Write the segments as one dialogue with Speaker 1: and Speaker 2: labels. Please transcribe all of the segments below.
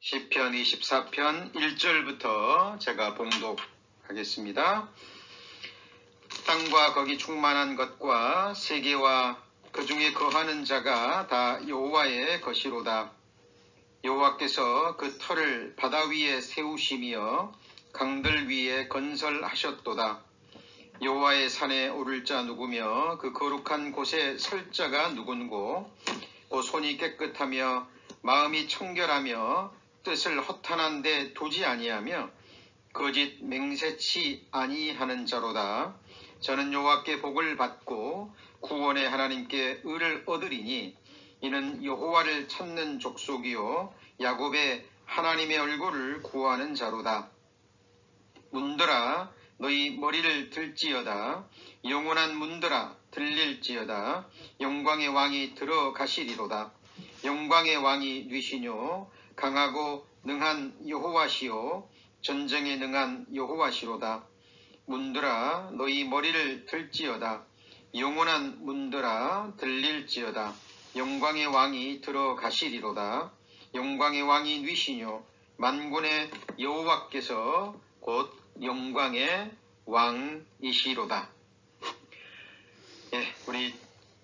Speaker 1: 시편 24편 1절부터 제가 봉독하겠습니다. 땅과 거기 충만한 것과 세계와 그 중에 거하는 자가 다 여호와의 것이로다. 여호와께서 그 터를 바다 위에 세우시며 강들 위에 건설하셨도다. 여호와의 산에 오를 자 누구며 그 거룩한 곳에 설 자가 누군고 곧 손이 깨끗하며 마음이 청결하며 뜻을 허탄한 데 두지 아니하며 거짓 맹세치 아니하는 자로다. 저는 여호와께 복을 받고 구원의 하나님께 의를 얻으리니 이는 여호와를 찾는 족속이요 야곱의 하나님의 얼굴을 구하는 자로다. 문들아 너희 머리를 들지어다. 영원한 문들아 들릴지어다. 영광의 왕이 들어가시리로다. 영광의 왕이 뉘시뇨 강하고 능한 여호와시요 전쟁에 능한 여호와시로다. 문들아 너희 머리를 들지어다. 영원한 문들아 들릴지어다. 영광의 왕이 들어가시리로다. 영광의 왕이 뉘시뇨 만군의 여호와께서 곧 영광의 왕이시로다. 우리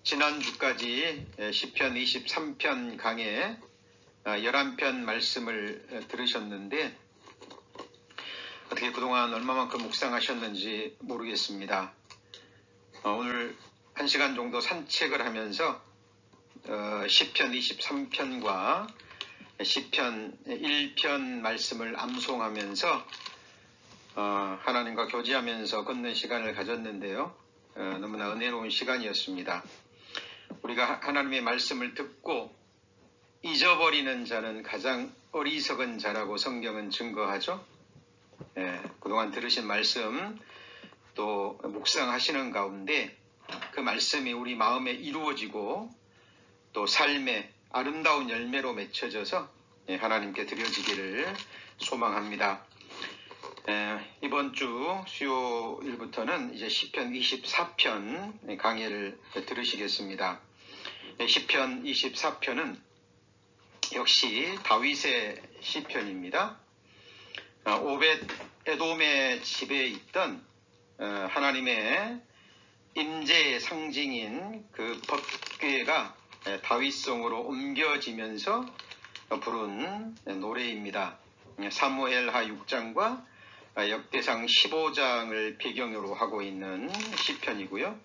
Speaker 1: 지난주까지 시편 23편 강의 11편 말씀을 들으셨는데 어떻게 그동안 얼마만큼 묵상하셨는지 모르겠습니다. 오늘 1시간 정도 산책을 하면서 시편 23편과 시편 1편 말씀을 암송하면서 하나님과 교제하면서 걷는 시간을 가졌는데요. 너무나 은혜로운 시간이었습니다. 우리가 하나님의 말씀을 듣고 잊어버리는 자는 가장 어리석은 자라고 성경은 증거하죠. 그동안 들으신 말씀 또 묵상하시는 가운데 그 말씀이 우리 마음에 이루어지고 또 삶의 아름다운 열매로 맺혀져서 하나님께 드려지기를 소망합니다. 이번 주 수요일부터는 이제 시편 24편 강의를 들으시겠습니다. 시편 24편은 역시 다윗의 시편입니다. 오벳 에돔의 집에 있던 하나님의 임재의 상징인 그 법궤가 다윗성으로 옮겨지면서 부른 노래입니다. 사무엘하 6장과 역대상 15장을 배경으로 하고 있는 시편이고요.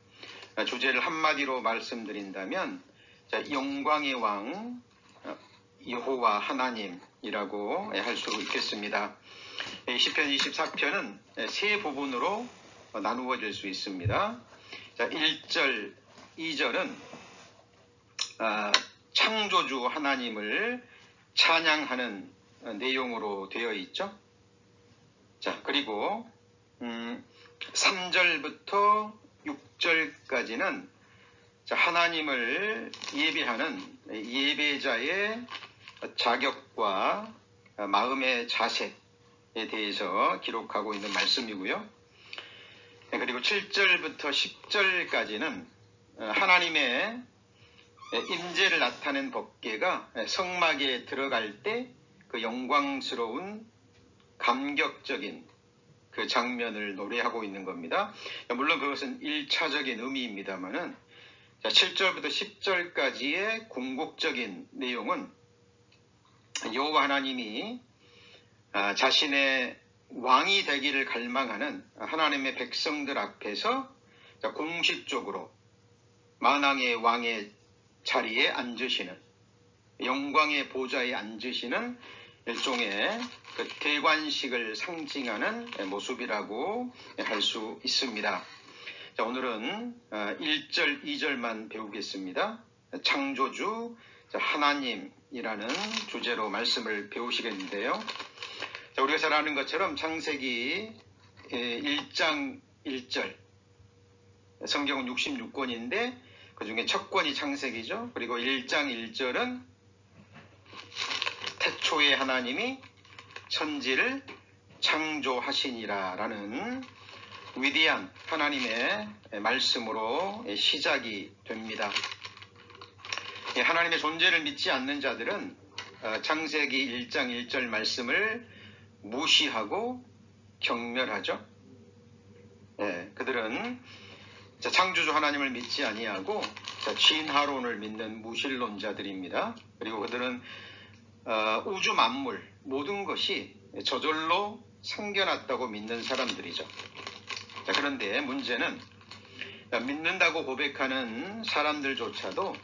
Speaker 1: 주제를 한마디로 말씀드린다면 영광의 왕 여호와 하나님이라고 할 수 있겠습니다. 시편 24편은 세 부분으로 나누어질 수 있습니다. 1절, 2절은 창조주 하나님을 찬양하는 내용으로 되어 있죠. 그리고 3절부터 6절까지는 하나님을 예배하는 예배자의 자격과 마음의 자세에 대해서 기록하고 있는 말씀이고요. 그리고 7절부터 10절까지는 하나님의 임재를 나타낸 법궤가 성막에 들어갈 때 그 영광스러운 감격적인 그 장면을 노래하고 있는 겁니다. 물론 그것은 1차적인 의미입니다만은 7절부터 10절까지의 궁극적인 내용은 여호와 하나님이 자신의 왕이 되기를 갈망하는 하나님의 백성들 앞에서 공식적으로 만왕의 왕의 자리에 앉으시는 영광의 보좌에 앉으시는 일종의 그 대관식을 상징하는 모습이라고 할 수 있습니다. 오늘은 1절, 2절만 배우겠습니다. 창조주 하나님이라는 주제로 말씀을 배우시겠는데요. 우리가 잘 아는 것처럼 창세기 1장 1절, 성경은 66권인데 그 중에 첫 권이 창세기죠. 그리고 1장 1절은 태초에 하나님이 천지를 창조하시니라 라는 위대한 하나님의 말씀으로 시작이 됩니다. 하나님의 존재를 믿지 않는 자들은 창세기 1장 1절 말씀을 무시하고 경멸하죠. 그들은 창조주 하나님을 믿지 아니하고 진화론을 믿는 무신론자들입니다. 그리고 그들은 우주 만물 모든 것이 저절로 생겨났다고 믿는 사람들이죠. 그런데 문제는 믿는다고 고백하는 사람들조차도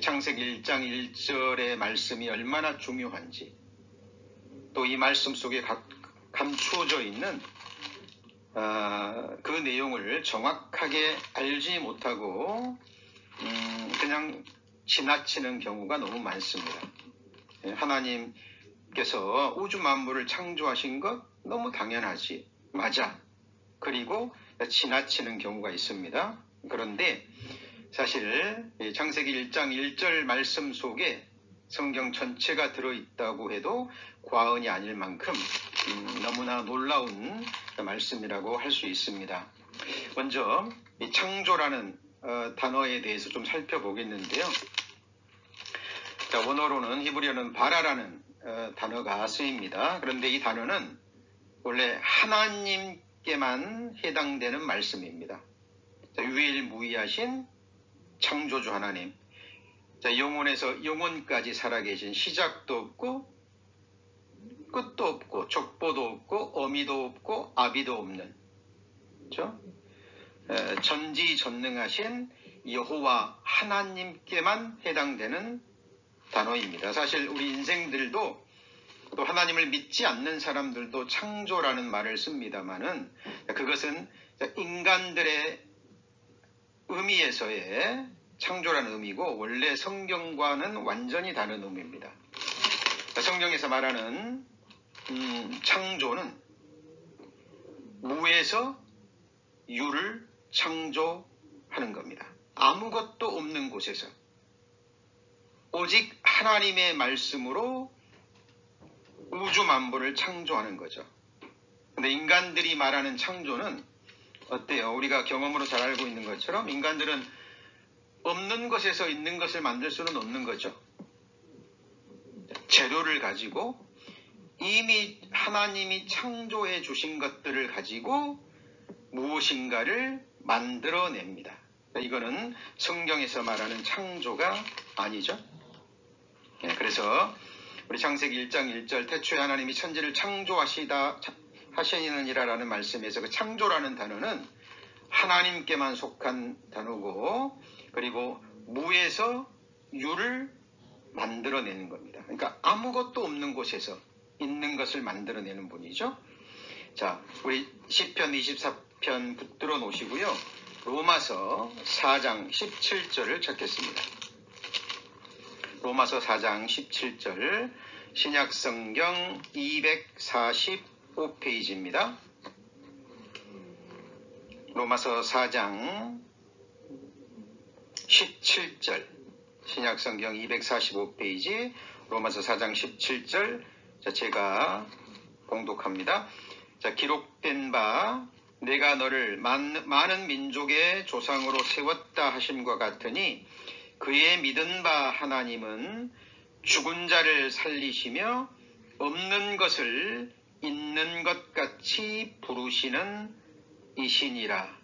Speaker 1: 창세기 1장 1절의 말씀이 얼마나 중요한지, 또 이 말씀 속에 감추어져 있는 그 내용을 정확하게 알지 못하고 그냥 지나치는 경우가 너무 많습니다. 하나님께서 우주 만물을 창조하신 것 너무 당연하지, 맞아, 그리고 지나치는 경우가 있습니다. 그런데 사실 창세기 1장 1절 말씀 속에 성경 전체가 들어있다고 해도 과언이 아닐 만큼 너무나 놀라운 말씀이라고 할 수 있습니다. 먼저 이 창조라는 단어에 대해서 좀 살펴보겠는데요. 원어로는 히브리어는 바라라는 단어가 쓰입니다. 그런데 이 단어는 원래 하나님께만 해당되는 말씀입니다. 유일무이하신 창조주 하나님, 영원에서 영원까지 살아계신 시작도 없고 끝도 없고 족보도 없고 어미도 없고 아비도 없는, 그렇죠? 전지전능하신 여호와 하나님께만 해당되는 단어입니다. 사실 우리 인생들도 또 하나님을 믿지 않는 사람들도 창조라는 말을 씁니다만은 그것은 인간들의 의미에서의 창조라는 의미고 원래 성경과는 완전히 다른 의미입니다. 성경에서 말하는 창조는 무에서 유를 창조하는 겁니다. 아무것도 없는 곳에서 오직 하나님의 말씀으로 우주 만물을 창조하는 거죠. 근데 인간들이 말하는 창조는 어때요? 우리가 경험으로 잘 알고 있는 것처럼 인간들은 없는 것에서 있는 것을 만들 수는 없는 거죠. 재료를 가지고 이미 하나님이 창조해 주신 것들을 가지고 무엇인가를 만들어냅니다. 이거는 성경에서 말하는 창조가 아니죠. 그래서 우리 창세기 1장 1절 태초에 하나님이 천지를 하시느니라라는 말씀에서 그 창조라는 단어는 하나님께만 속한 단어고, 그리고 무에서 유를 만들어내는 겁니다. 그러니까 아무것도 없는 곳에서 있는 것을 만들어내는 분이죠. 자, 우리 시편 24편 붙들어 놓으시고요. 로마서 4장 17절을 찾겠습니다. 로마서 4장 17절 신약성경 245페이지입니다. 로마서 4장 17절 신약성경 245페이지 로마서 4장 17절 제가 봉독합니다. 기록된 바 내가 너를 많은 민족의 조상으로 세웠다 하심과 같으니 그의 믿은 바 하나님은 죽은 자를 살리시며 없는 것을 있는 것 같이 부르시는 이시니라.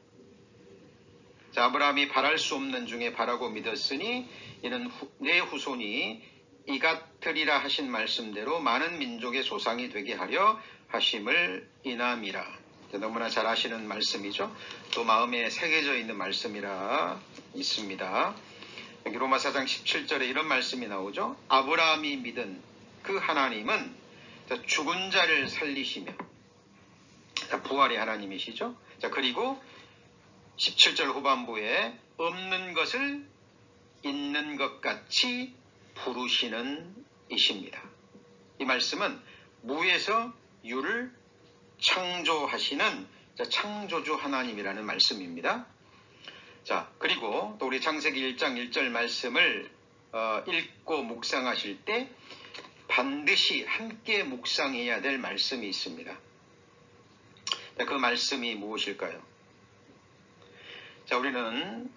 Speaker 1: 아브라함이 바랄 수 없는 중에 바라고 믿었으니 이는 내 후손이 이 같으리라 하신 말씀대로 많은 민족의 조상이 되게 하려 하심을 인함이라. 너무나 잘 아시는 말씀이죠. 또 마음에 새겨져 있는 말씀이라 있습니다. 여기 로마 4장 17절에 이런 말씀이 나오죠. 아브라함이 믿은 그 하나님은 죽은 자를 살리시며, 부활의 하나님이시죠. 그리고 17절 후반부에 없는 것을 있는 것 같이 부르시는 이십니다. 이 말씀은 무에서 유를 창조하시는 창조주 하나님이라는 말씀입니다. 자, 그리고 또 우리 창세기 1장 1절 말씀을 읽고 묵상하실 때 반드시 함께 묵상해야 될 말씀이 있습니다. 그 말씀이 무엇일까요? 자, 우리는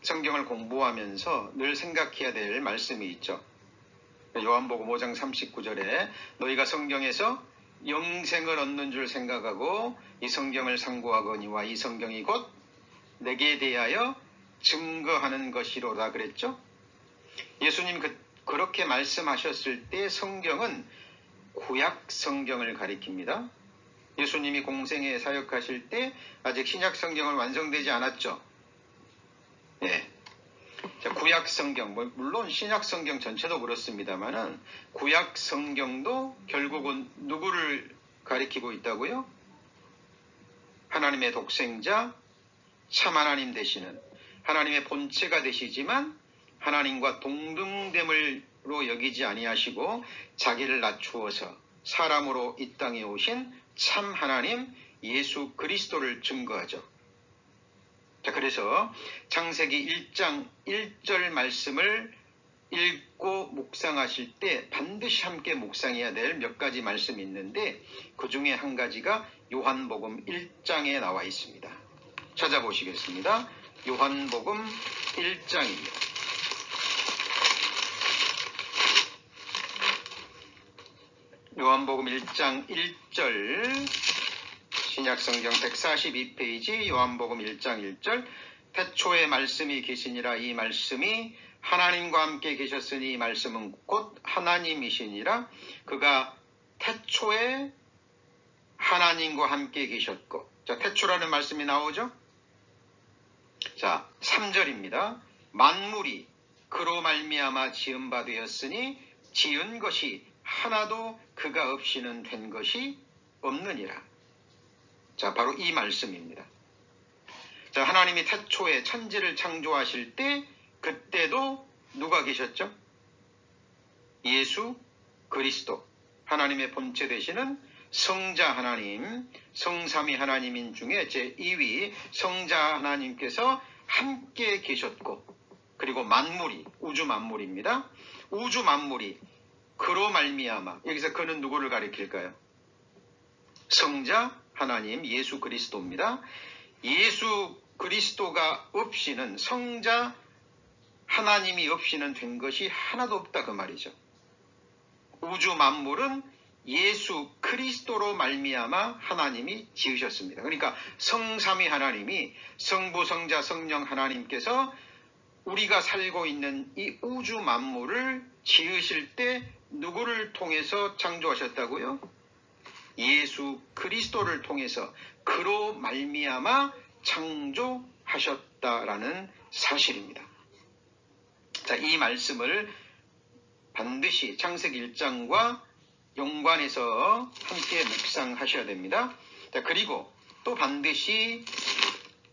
Speaker 1: 성경을 공부하면서 늘 생각해야 될 말씀이 있죠. 요한복음 5장 39절에 너희가 성경에서 영생을 얻는 줄 생각하고 이 성경을 상고하거니와 이 성경이 곧 내게 대하여 증거하는 것이로다 그랬죠. 예수님 그렇게 말씀하셨을 때 성경은 구약 성경을 가리킵니다. 예수님이 공생에 사역하실 때 아직 신약 성경은 완성되지 않았죠. 예. 구약 성경, 물론 신약 성경 전체도 그렇습니다만은 구약 성경도 결국은 누구를 가리키고 있다고요? 하나님의 독생자, 참 하나님 되시는 하나님의 본체가 되시지만 하나님과 동등됨으로 여기지 아니하시고 자기를 낮추어서 사람으로 이 땅에 오신 참 하나님 예수 그리스도를 증거하죠. 자, 그래서 창세기 1장 1절 말씀을 읽고 묵상하실 때 반드시 함께 묵상해야 될 몇 가지 말씀이 있는데 그 중에 한 가지가 요한복음 1장에 나와 있습니다. 찾아보시겠습니다. 요한복음 1장입니다. 요한복음 1장 1절 신약성경 142페이지 요한복음 1장 1절 태초에 말씀이 계시니라 이 말씀이 하나님과 함께 계셨으니 이 말씀은 곧 하나님이시니라 그가 태초에 하나님과 함께 계셨고 자 태초라는 말씀이 나오죠. 자 3절입니다. 만물이 그로 말미암아 지은 바 되었으니 지은 것이 하나도 그가 없이는 된 것이 없느니라. 자, 바로 이 말씀입니다. 자, 하나님이 태초에 천지를 창조하실 때 그때도 누가 계셨죠? 예수 그리스도, 하나님의 본체 되시는 성자 하나님, 성삼위 하나님인 중에 제2위 성자 하나님께서 함께 계셨고 그리고 만물이, 우주 만물입니다. 우주 만물이 그로 말미암아, 여기서 그는 누구를 가리킬까요? 성자 하나님 예수 그리스도입니다. 예수 그리스도가 없이는 성자 하나님이 없이는 된 것이 하나도 없다 그 말이죠. 우주 만물은 예수 그리스도로 말미암아 하나님이 지으셨습니다. 그러니까 성삼위 하나님이 성부 성자 성령 하나님께서 우리가 살고 있는 이 우주 만물을 지으실 때 누구를 통해서 창조하셨다고요? 예수 그리스도를 통해서 그로 말미암아 창조하셨다라는 사실입니다. 자, 이 말씀을 반드시 창세기 1장과 연관해서 함께 묵상하셔야 됩니다. 자, 그리고 또 반드시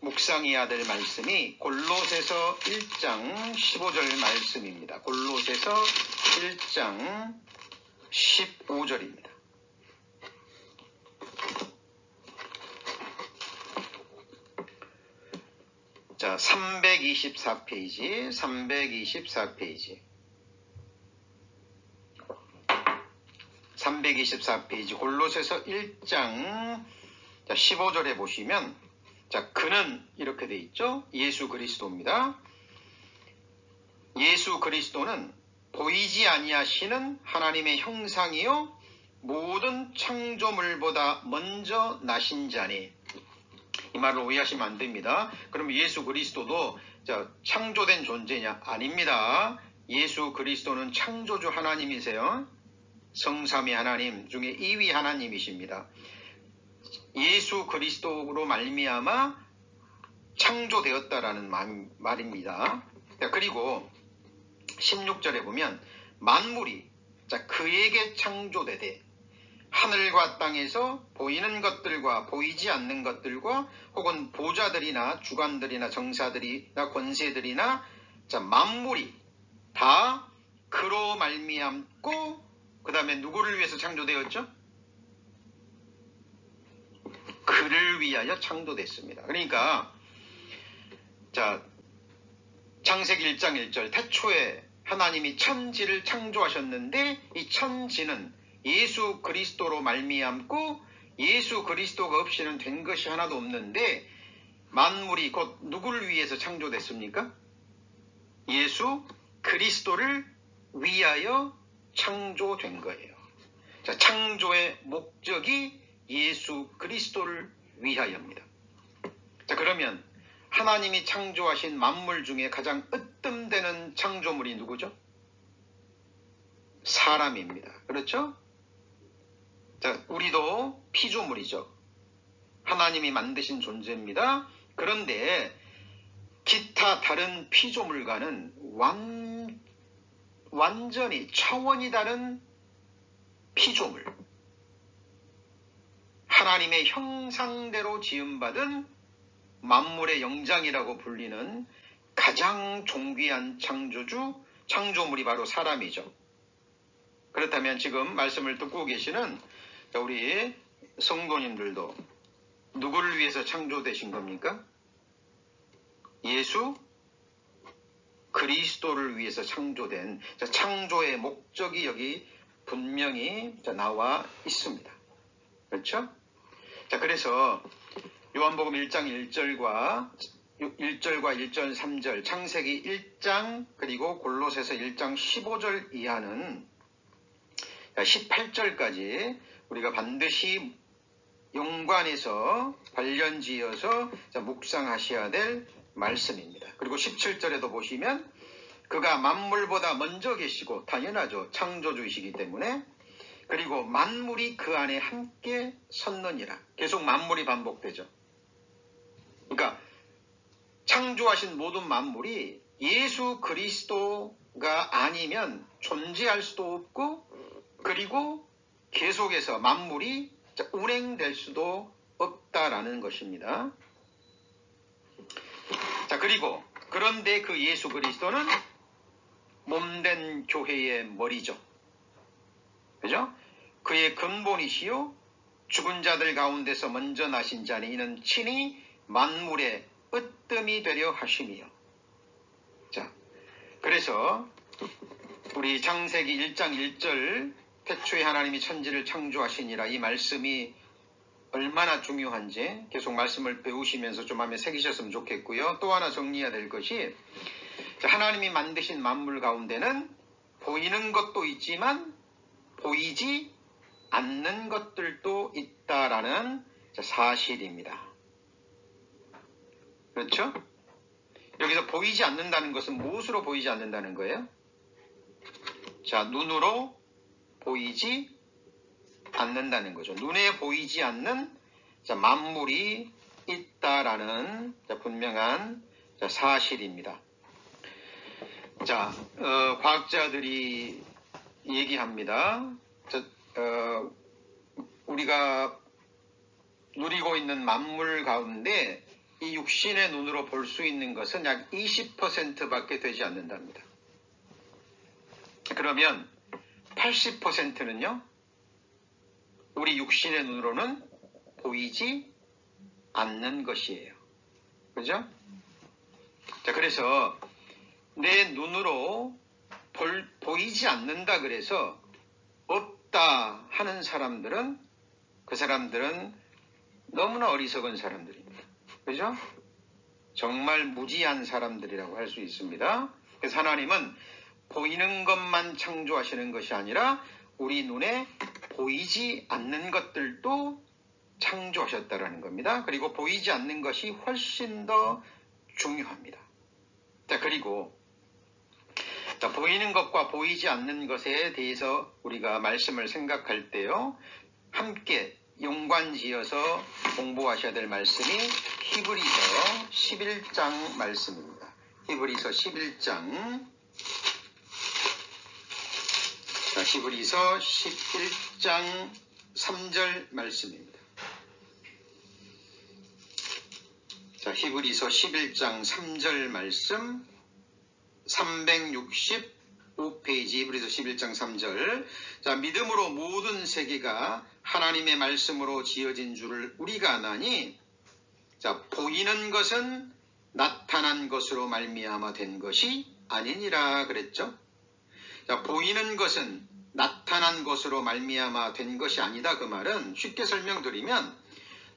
Speaker 1: 묵상해야 될 말씀이 골로새서 1장 15절 말씀입니다. 골로새서 1장 15절입니다. 자, 324페이지, 324페이지. 324페이지 골로새서 1장 15절에 보시면 자, 그는 이렇게 돼 있죠. 예수 그리스도입니다. 예수 그리스도는 보이지 아니하시는 하나님의 형상이요 모든 창조물보다 먼저 나신 자니. 이 말을 오해하시면 안 됩니다. 그럼 예수 그리스도도 창조된 존재냐? 아닙니다. 예수 그리스도는 창조주 하나님이세요. 성삼위 하나님 중에 2위 하나님이십니다. 예수 그리스도로 말미암아 창조되었다라는 말입니다. 그리고 16절에 보면 만물이 그에게 창조되되 하늘과 땅에서 보이는 것들과 보이지 않는 것들과 혹은 보좌들이나 주관들이나 정사들이나 권세들이나 만물이 다 그로 말미암고 그 다음에 누구를 위해서 창조되었죠? 그를 위하여 창조됐습니다. 그러니까 창세기 1장 1절 태초에 하나님이 천지를 창조하셨는데 이 천지는 예수 그리스도로 말미암고 예수 그리스도가 없이는 된 것이 하나도 없는데 만물이 곧 누구를 위해서 창조됐습니까? 예수 그리스도를 위하여 창조된 거예요. 자, 창조의 목적이 예수 그리스도를 위하여입니다. 자, 그러면 하나님이 창조하신 만물 중에 가장 으뜸되는 창조물이 누구죠? 사람입니다. 그렇죠? 자, 우리도 피조물이죠. 하나님이 만드신 존재입니다. 그런데 기타 다른 피조물과는 완전히 차원이 다른 피조물, 하나님의 형상대로 지음받은 만물의 영장이라고 불리는 가장 존귀한 창조물이 바로 사람이죠. 그렇다면 지금 말씀을 듣고 계시는 우리 성도님들도 누구를 위해서 창조되신 겁니까? 예수 그리스도를 위해서 창조된 창조의 목적이 여기 분명히 나와 있습니다. 그렇죠? 자, 그래서 요한복음 1장 1절과 1절 3절, 창세기 1장 그리고 골로새서 1장 15절 이하는 18절까지 우리가 반드시 연관해서 관련지어서 묵상하셔야 될 말씀입니다. 그리고 17절에도 보시면 그가 만물보다 먼저 계시고, 당연하죠, 창조주이시기 때문에, 그리고 만물이 그 안에 함께 섰느니라. 계속 만물이 반복되죠. 그러니까 창조하신 모든 만물이 예수 그리스도가 아니면 존재할 수도 없고, 그리고 계속해서 만물이 운행될 수도 없다라는 것입니다. 자, 그리고 그런데 그 예수 그리스도는 몸된 교회의 머리죠. 그죠? 그의 근본이시요 죽은 자들 가운데서 먼저 나신 자니 이는 친히 만물의 으뜸이 되려 하심이요. 자, 그래서 우리 창세기 1장 1절 태초에 하나님이 천지를 창조하시니라, 이 말씀이 얼마나 중요한지 계속 말씀을 배우시면서 좀 하면 새기셨으면 좋겠고요. 또 하나 정리해야 될 것이, 하나님이 만드신 만물 가운데는 보이는 것도 있지만 보이지 않는 것들도 있다라는 사실입니다. 그렇죠? 여기서 보이지 않는다는 것은 무엇으로 보이지 않는다는 거예요? 자, 눈으로 보이지 않는다는 거죠. 눈에 보이지 않는 만물이 있다라는 분명한 사실입니다. 자, 과학자들이 얘기합니다. 우리가 누리고 있는 만물 가운데 이 육신의 눈으로 볼 수 있는 것은 약 20%밖에 되지 않는답니다. 그러면 80%는요, 우리 육신의 눈으로는 보이지 않는 것이에요. 그죠? 자, 그래서 내 눈으로 보이지 않는다 그래서 없다 하는 사람들은, 그 사람들은 너무나 어리석은 사람들입니다. 그죠? 정말 무지한 사람들이라고 할 수 있습니다. 그래서 하나님은 보이는 것만 창조하시는 것이 아니라 우리 눈에 보이지 않는 것들도 창조하셨다라는 겁니다. 그리고 보이지 않는 것이 훨씬 더 중요합니다. 자, 그리고 보이는 것과 보이지 않는 것에 대해서 우리가 말씀을 생각할 때요, 함께 연관지어서 공부하셔야 될 말씀이 히브리서 11장 말씀입니다. 히브리서 11장, 자, 히브리서 11장 3절 말씀입니다. 자, 히브리서 11장 3절 말씀, 365페이지 히브리서 11장 3절. 자, 믿음으로 모든 세계가 하나님의 말씀으로 지어진 줄을 우리가 아나니, 자, 보이는 것은 나타난 것으로 말미암아 된 것이 아니니라 그랬죠. 자, 보이는 것은 나타난 것으로 말미암아 된 것이 아니다. 그 말은 쉽게 설명드리면,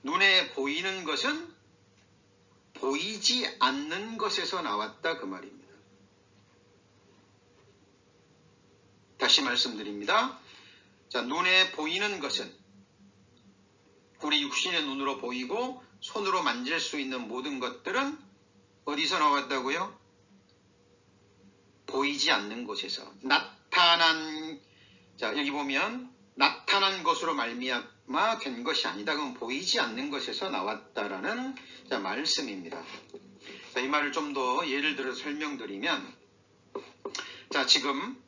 Speaker 1: 눈에 보이는 것은 보이지 않는 것에서 나왔다 그 말입니다. 다시 말씀드립니다. 자, 눈에 보이는 것은 우리 육신의 눈으로 보이고 손으로 만질 수 있는 모든 것들은 어디서 나왔다고요? 보이지 않는 곳에서 나타난, 자 여기 보면 나타난 것으로 말미암아 된 것이 아니다. 그럼 보이지 않는 것에서 나왔다라는 자, 말씀입니다. 자, 이 말을 좀 더 예를 들어 설명드리면, 자 지금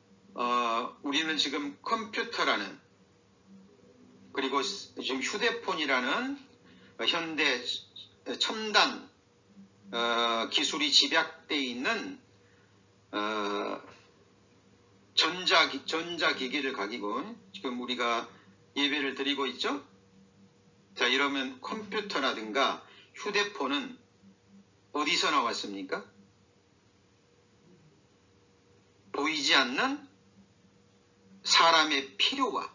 Speaker 1: 우리는 지금 컴퓨터라는, 그리고 지금 휴대폰이라는 현대 첨단 기술이 집약되어 있는 전자기기를 가지고 지금 우리가 예배를 드리고 있죠. 자, 이러면 컴퓨터라든가 휴대폰은 어디서 나왔습니까? 보이지 않는 사람의 필요와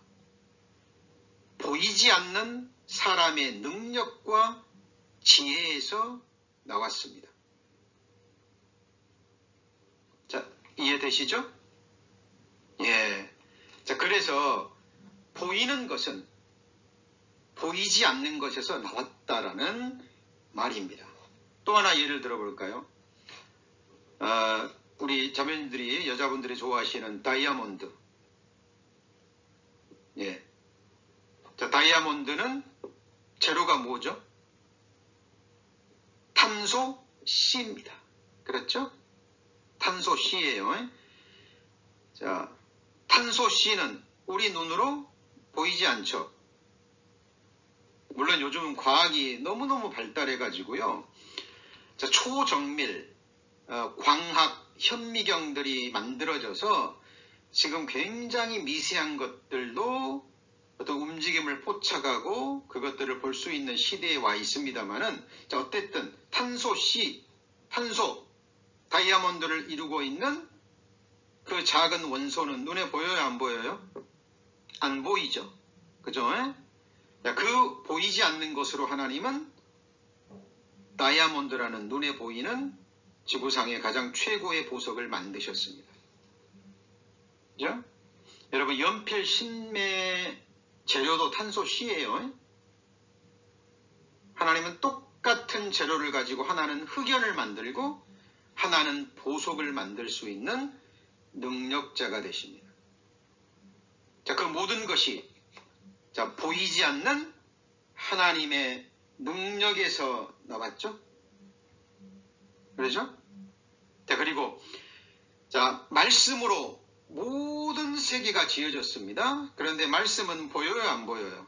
Speaker 1: 보이지 않는 사람의 능력과 지혜에서 나왔습니다. 자, 이해되시죠? 예. 자, 그래서 보이는 것은 보이지 않는 것에서 나왔다라는 말입니다. 또 하나 예를 들어볼까요? 우리 자매님들이, 여자분들이 좋아하시는 다이아몬드. 예. 자, 다이아몬드는 재료가 뭐죠? 탄소 C입니다. 그렇죠? 탄소 C예요. 자, 탄소 C는 우리 눈으로 보이지 않죠. 물론 요즘은 과학이 너무너무 발달해 가지고요. 자, 초정밀 광학 현미경들이 만들어져서 지금 굉장히 미세한 것들도 어떤 움직임을 포착하고 그것들을 볼 수 있는 시대에 와 있습니다만은, 자, 어쨌든 탄소 C, 탄소, 다이아몬드를 이루고 있는 그 작은 원소는 눈에 보여요, 안 보여요? 안 보이죠. 그죠? 자, 그 보이지 않는 것으로 하나님은 다이아몬드라는 눈에 보이는 지구상의 가장 최고의 보석을 만드셨습니다. 그죠? 여러분, 연필 신매 재료도 탄소 C예요. 하나님은 똑같은 재료를 가지고 하나는 흑연을 만들고 하나는 보석을 만들 수 있는 능력자가 되십니다. 자, 그 모든 것이, 자, 보이지 않는 하나님의 능력에서 나왔죠? 그러죠? 자, 그리고, 자, 말씀으로 모든 세계가 지어졌습니다. 그런데 말씀은 보여요, 안 보여요?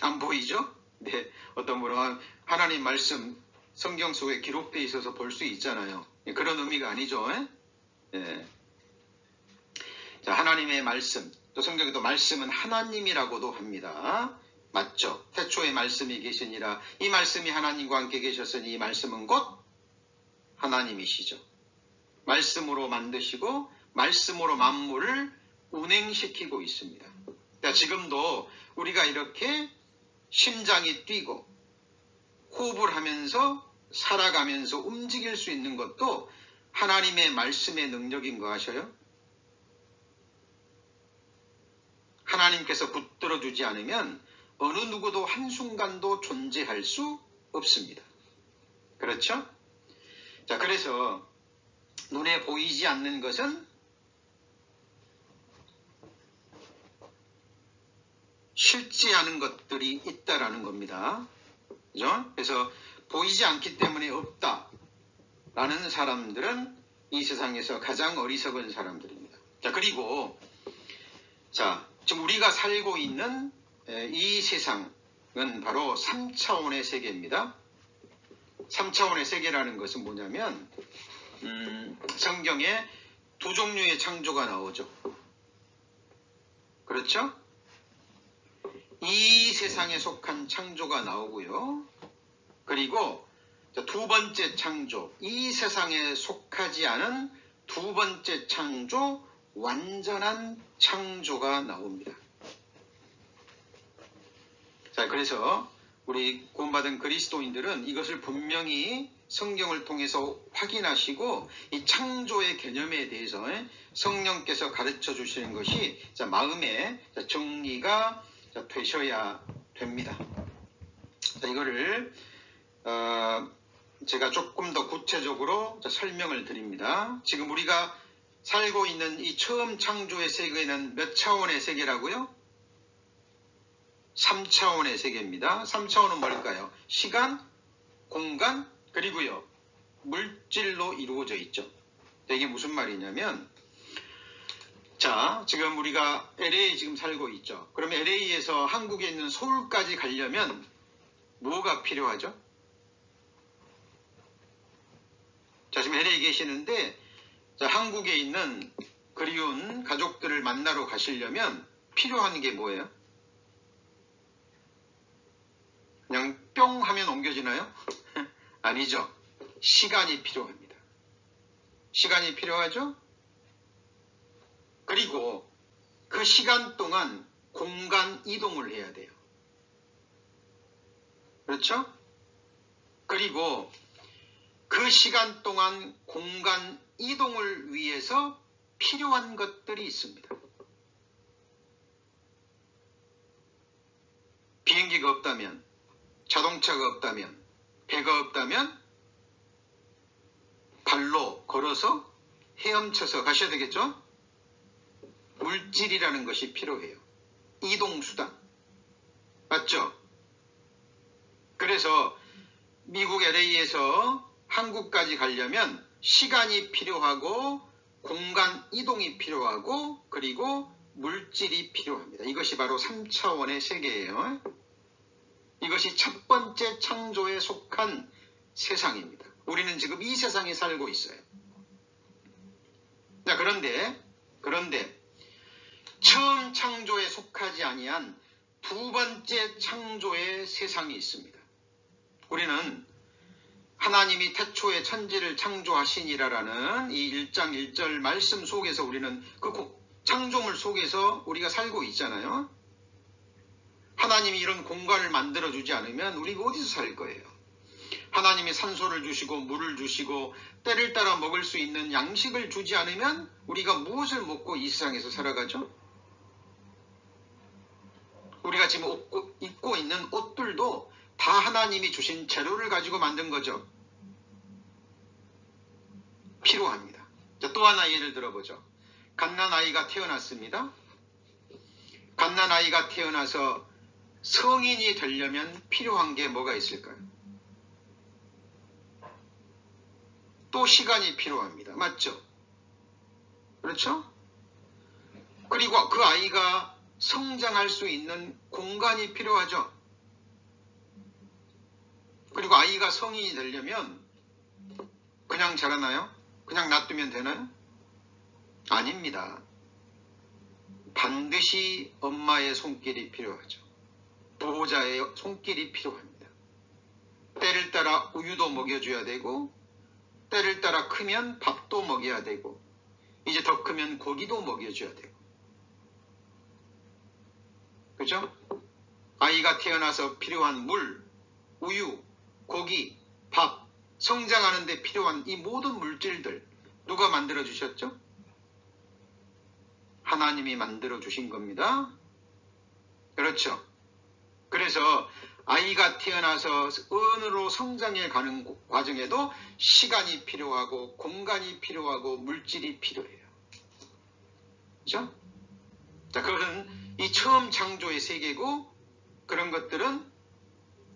Speaker 1: 안 보이죠? 네, 어떤 분은 하나님 말씀 성경 속에 기록되어 있어서 볼 수 있잖아요. 그런 의미가 아니죠. 예. 자, 하나님의 말씀, 또 성경에도 말씀은 하나님이라고도 합니다. 맞죠? 태초에 말씀이 계시니라. 이 말씀이 하나님과 함께 계셨으니 이 말씀은 곧 하나님이시죠. 말씀으로 만드시고 말씀으로 만물을 운행시키고 있습니다. 자, 지금도 우리가 이렇게 심장이 뛰고 호흡을 하면서 살아가면서 움직일 수 있는 것도 하나님의 말씀의 능력인 거 아셔요? 하나님께서 붙들어 주지 않으면 어느 누구도 한순간도 존재할 수 없습니다. 그렇죠? 자, 그래서 눈에 보이지 않는 것은 실제하는 것들이 있다라는 겁니다. 그죠? 그래서 보이지 않기 때문에 없다라는 사람들은 이 세상에서 가장 어리석은 사람들입니다. 자, 그리고 자, 지금 우리가 살고 있는 이 세상은 바로 3차원의 세계입니다. 3차원의 세계라는 것은 뭐냐면 성경에 두 종류의 창조가 나오죠. 그렇죠? 이 세상에 속한 창조가 나오고요. 그리고 두 번째 창조, 이 세상에 속하지 않은 두 번째 창조, 완전한 창조가 나옵니다. 자, 그래서 우리 구원받은 그리스도인들은 이것을 분명히 성경을 통해서 확인하시고 이 창조의 개념에 대해서 성령께서 가르쳐 주시는 것이 마음의 정리가 되셔야 됩니다. 이거를 제가 조금 더 구체적으로 설명을 드립니다. 지금 우리가 살고 있는 이 처음 창조의 세계는 몇 차원의 세계라고요? 3차원의 세계입니다. 3차원은 뭘까요? 시간, 공간, 그리고요 물질로 이루어져 있죠. 이게 무슨 말이냐면, 자, 지금 우리가 LA 지금 살고 있죠. 그럼 LA에서 한국에 있는 서울까지 가려면 뭐가 필요하죠? 자, 지금 LA 계시는데, 자, 한국에 있는 그리운 가족들을 만나러 가시려면 필요한 게 뭐예요? 그냥 뿅 하면 옮겨지나요? 아니죠. 시간이 필요합니다. 시간이 필요하죠? 그리고 그 시간 동안 공간 이동을 해야 돼요. 그렇죠? 그리고 그 시간 동안 공간 이동을 위해서 필요한 것들이 있습니다. 비행기가 없다면, 자동차가 없다면, 배가 없다면 발로 걸어서 헤엄쳐서 가셔야 되겠죠? 물질이라는 것이 필요해요. 이동수단. 맞죠? 그래서 미국 LA에서 한국까지 가려면 시간이 필요하고 공간 이동이 필요하고 그리고 물질이 필요합니다. 이것이 바로 3차원의 세계예요. 이것이 첫 번째 창조에 속한 세상입니다. 우리는 지금 이 세상에 살고 있어요. 자, 그런데 처음 창조에 속하지 아니한 두 번째 창조의 세상이 있습니다. 우리는 하나님이 태초에 천지를 창조하시니라라는 이 1장 1절 말씀 속에서 우리는 그 창조물 속에서 우리가 살고 있잖아요. 하나님이 이런 공간을 만들어주지 않으면 우리가 어디서 살 거예요? 하나님이 산소를 주시고 물을 주시고 때를 따라 먹을 수 있는 양식을 주지 않으면 우리가 무엇을 먹고 이 세상에서 살아가죠? 우리가 지금 입고 있는 옷들도 다 하나님이 주신 재료를 가지고 만든 거죠. 필요합니다. 자, 또 하나 예를 들어보죠. 갓난아이가 태어났습니다. 갓난아이가 태어나서 성인이 되려면 필요한 게 뭐가 있을까요? 또 시간이 필요합니다. 맞죠? 그렇죠? 그리고 그 아이가 성장할 수 있는 공간이 필요하죠. 그리고 아이가 성인이 되려면 그냥 자라나요? 그냥 놔두면 되나요? 아닙니다. 반드시 엄마의 손길이 필요하죠. 보호자의 손길이 필요합니다. 때를 따라 우유도 먹여줘야 되고 때를 따라 크면 밥도 먹여야 되고 이제 더 크면 고기도 먹여줘야 되고 그죠? 아이가 태어나서 필요한 물, 우유, 고기, 밥, 성장하는 데 필요한 이 모든 물질들 누가 만들어 주셨죠? 하나님이 만들어 주신 겁니다. 그렇죠? 그래서 아이가 태어나서 어느로 성장해 가는 과정에도 시간이 필요하고 공간이 필요하고 물질이 필요해요. 그렇죠? 자, 그것은 이 처음 창조의 세계고 그런 것들은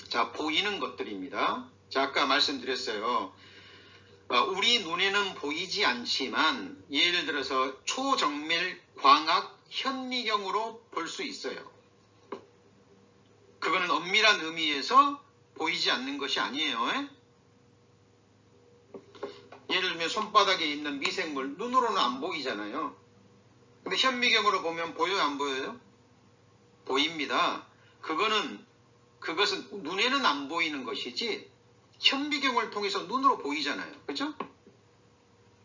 Speaker 1: 자 보이는 것들입니다. 자, 아까 말씀드렸어요. 우리 눈에는 보이지 않지만 예를 들어서 초정밀 광학 현미경으로 볼 수 있어요. 그거는 엄밀한 의미에서 보이지 않는 것이 아니에요. 예를 들면 손바닥에 있는 미생물 눈으로는 안 보이잖아요. 근데 현미경으로 보면 보여요, 안 보여요? 보입니다. 그것은 눈에는 안 보이는 것이지 현미경을 통해서 눈으로 보이잖아요. 그렇죠?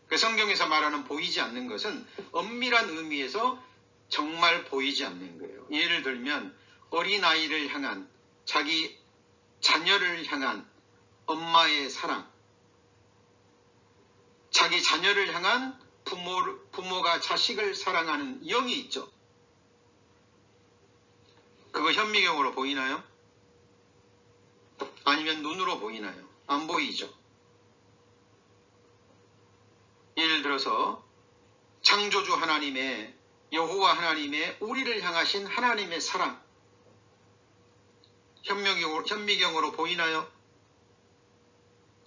Speaker 1: 그 성경에서 말하는 보이지 않는 것은 엄밀한 의미에서 정말 보이지 않는 거예요. 예를 들면 어린아이를 향한 자기 자녀를 향한 엄마의 사랑 자기 자녀를 향한 부모가 자식을 사랑하는 영이 있죠. 그거 현미경으로 보이나요? 아니면 눈으로 보이나요? 안 보이죠. 예를 들어서 창조주 하나님의, 여호와 하나님의 우리를 향하신 하나님의 사랑, 현미경으로 보이나요?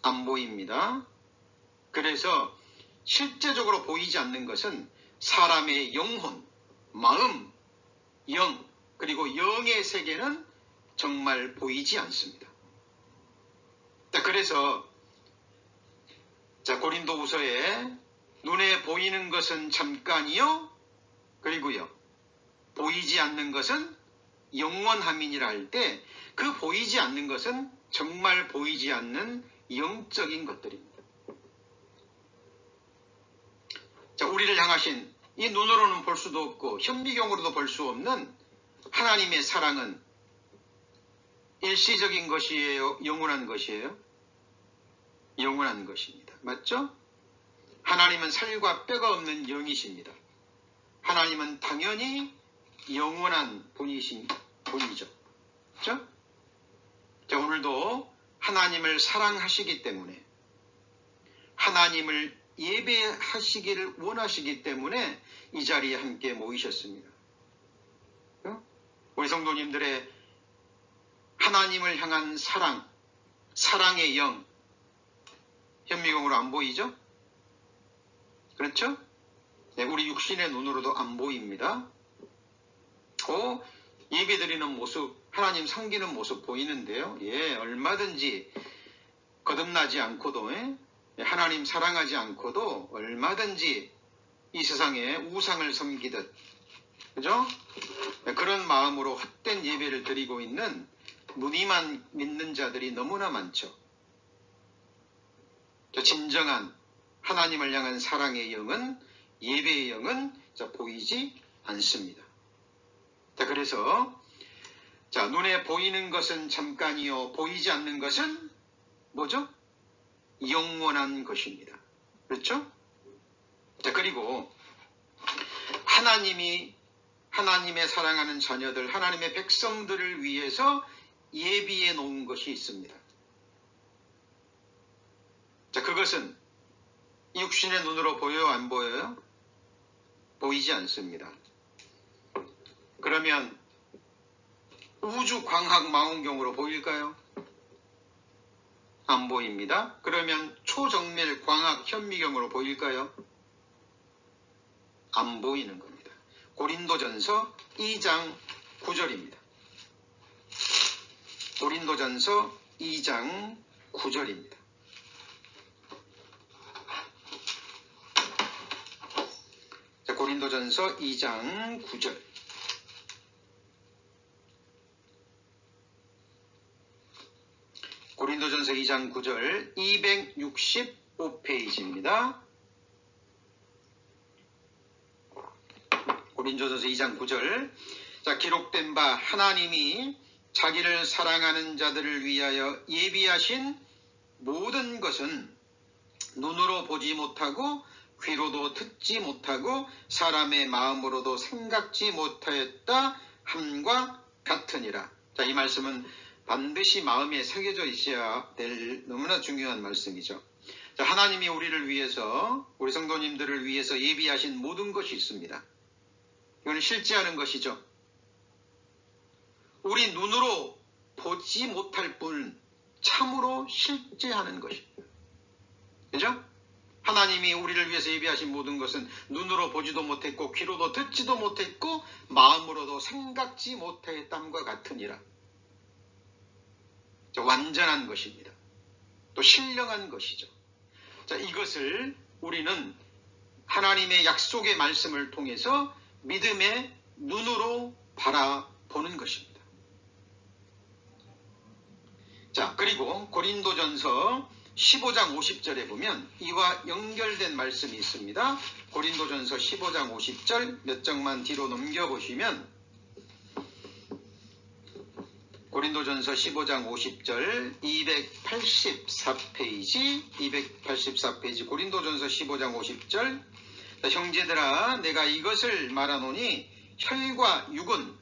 Speaker 1: 안 보입니다. 그래서 실제적으로 보이지 않는 것은 사람의 영혼, 마음, 영, 그리고 영의 세계는 정말 보이지 않습니다. 그래서 고린도후서에 눈에 보이는 것은 잠깐이요, 그리고요 보이지 않는 것은 영원함이니라 할 때 그 보이지 않는 것은 정말 보이지 않는 영적인 것들입니다. 우리를 향하신 이 눈으로는 볼 수도 없고 현미경으로도 볼 수 없는 하나님의 사랑은 일시적인 것이에요? 영원한 것이에요? 영원한 것입니다. 맞죠? 하나님은 살과 뼈가 없는 영이십니다. 하나님은 당연히 영원한 분이죠. 그렇죠? 오늘도 하나님을 사랑하시기 때문에, 하나님을 예배하시기를 원하시기 때문에 이 자리에 함께 모이셨습니다. 우리 성도님들의 하나님을 향한 사랑, 사랑의 영, 현미경으로 안 보이죠? 그렇죠? 우리 육신의 눈으로도 안 보입니다. 예배드리는 모습, 하나님 섬기는 모습 보이는데요. 얼마든지 거듭나지 않고도, 하나님 사랑하지 않고도 얼마든지 이 세상에 우상을 섬기듯, 그죠? 그런 마음으로 헛된 예배를 드리고 있는 무늬만 믿는 자들이 너무나 많죠. 진정한 하나님을 향한 사랑의 영은, 예배의 영은 보이지 않습니다. 그래서 눈에 보이는 것은 잠깐이요, 보이지 않는 것은 뭐죠? 영원한 것입니다. 그렇죠? 그리고 하나님의 사랑하는 자녀들, 하나님의 백성들을 위해서 예비해 놓은 것이 있습니다. 그것은 육신의 눈으로 보여요, 안 보여요? 보이지 않습니다. 그러면 우주 광학 망원경으로 보일까요? 안 보입니다. 그러면 초정밀 광학 현미경으로 보일까요? 안 보이는 겁니다. 고린도전서 2장 9절입니다. 고린도전서 2장 9절입니다. 고린도전서 2장 9절. 고린도전서 2장 9절 265페이지입니다. 고린도전서 2장 9절. 기록된 바 하나님이 자기를 사랑하는 자들을 위하여 예비하신 모든 것은 눈으로 보지 못하고 귀로도 듣지 못하고 사람의 마음으로도 생각지 못하였다 함과 같으니라. 이 말씀은 반드시 마음에 새겨져 있어야 될 너무나 중요한 말씀이죠. 하나님이 우리를 위해서, 우리 성도님들을 위해서 예비하신 모든 것이 있습니다. 이거는 실제하는 것이죠. 우리 눈으로 보지 못할 뿐 참으로 실제하는 것입니다. 그죠? 하나님이 우리를 위해서 예비하신 모든 것은 눈으로 보지도 못했고 귀로도 듣지도 못했고 마음으로도 생각지 못했담과 같으니라. 완전한 것입니다. 또 신령한 것이죠. 이것을 우리는 하나님의 약속의 말씀을 통해서 믿음의 눈으로 바라보는 것입니다. 그리고 고린도전서 15장 50절에 보면 이와 연결된 말씀이 있습니다. 고린도전서 15장 50절 몇 장만 뒤로 넘겨보시면 고린도전서 15장 50절 284페이지 고린도전서 15장 50절 형제들아 내가 이것을 말하노니 혈과 육은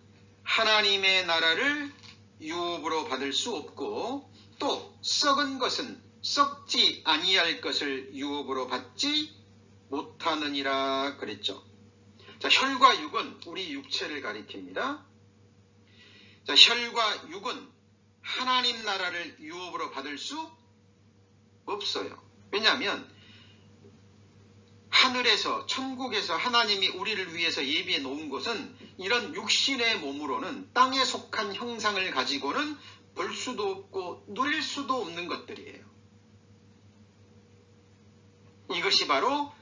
Speaker 1: 하나님의 나라를 유업으로 받을 수 없고 또 썩은 것은 썩지 아니할 것을 유업으로 받지 못하느니라 그랬죠. 자, 혈과 육은 우리 육체를 가리킵니다. 자, 혈과 육은 하나님 나라를 유업으로 받을 수 없어요. 왜냐하면 하늘에서 천국에서 하나님이 우리를 위해서 예비해 놓은 것은 이런 육신의 몸으로는 땅에 속한 형상을 가지고는 볼 수도 없고 누릴 수도 없는 것들이에요. 이것이 바로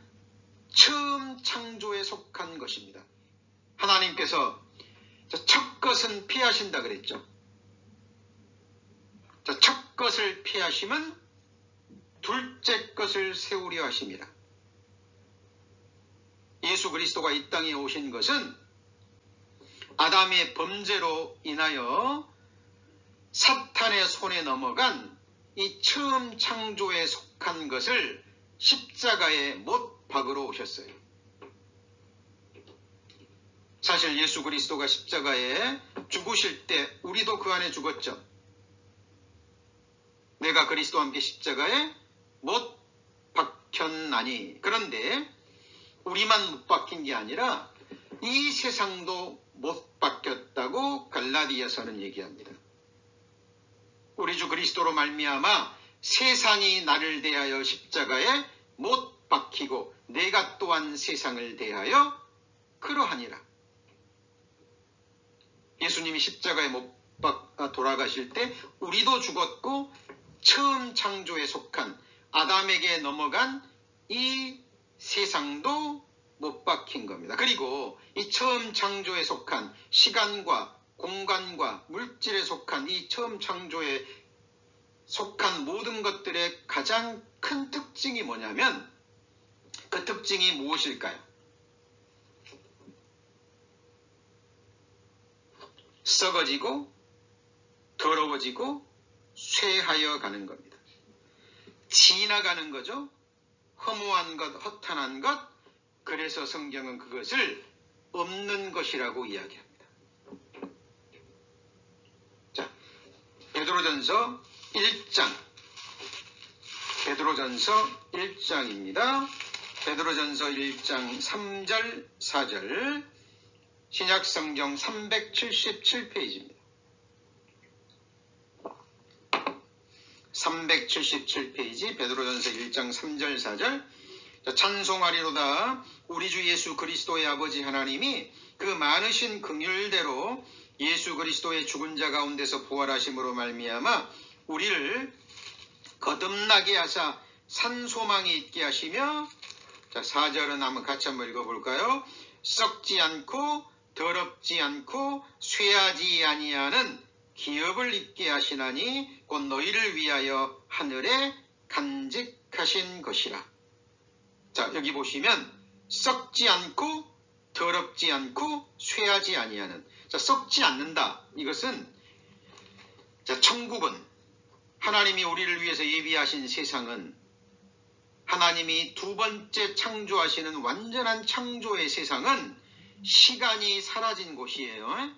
Speaker 1: 처음 창조에 속한 것입니다. 하나님께서 첫 것은 피하신다 그랬죠. 첫 것을 피하시면 둘째 것을 세우려 하심이라. 예수 그리스도가 이 땅에 오신 것은 아담의 범죄로 인하여 사탄의 손에 넘어간 이 처음 창조에 속한 것을 십자가에 못 박으러 오셨어요. 사실 예수 그리스도가 십자가에 죽으실 때 우리도 그 안에 죽었죠. 내가 그리스도와 함께 십자가에 못 박혔나니. 그런데 우리만 못 박힌 게 아니라 이 세상도 못 박혔다고 갈라디아서는 얘기합니다. 우리 주 그리스도로 말미암아 세상이 나를 대하여 십자가에 못 박히고 내가 또한 세상을 대하여 그러하니라. 예수님이 십자가에 못 박아 돌아가실 때 우리도 죽었고 처음 창조에 속한 아담에게 넘어간 이 세상도 못 박힌 겁니다. 그리고 이 처음 창조에 속한 시간과 공간과 물질에 속한 이 처음 창조에 속한 모든 것들의 가장 큰 특징이 뭐냐면 그 특징이 무엇일까요? 썩어지고 더러워지고 쇠하여 가는 겁니다. 지나가는 거죠. 허무한 것, 허탄한 것. 그래서 성경은 그것을 없는 것이라고 이야기합니다. 자, 베드로전서 1장. 베드로전서 1장입니다. 베드로전서 1장 3절, 4절. 신약성경 377페이지입니다. 377페이지 베드로전서 1장 3절 4절. 찬송하리로다. 우리 주 예수 그리스도의 아버지 하나님이 그 많으신 긍휼대로 예수 그리스도의 죽은 자 가운데서 부활하심으로 말미암아 우리를 거듭나게 하사 산 소망이 있게 하시며, 자 4절은 한번 같이 한번 읽어볼까요? 썩지 않고 더럽지 않고 쇠하지 아니하는 기업을 입게 하시나니 곧 너희를 위하여 하늘에 간직하신 것이라. 자, 여기 보시면 썩지 않고 더럽지 않고 쇠하지 아니하는. 자, 썩지 않는다. 이것은 자, 천국은 하나님이 우리를 위해서 예비하신 세상은 하나님이 두 번째 창조하시는 완전한 창조의 세상은 시간이 사라진 곳이에요.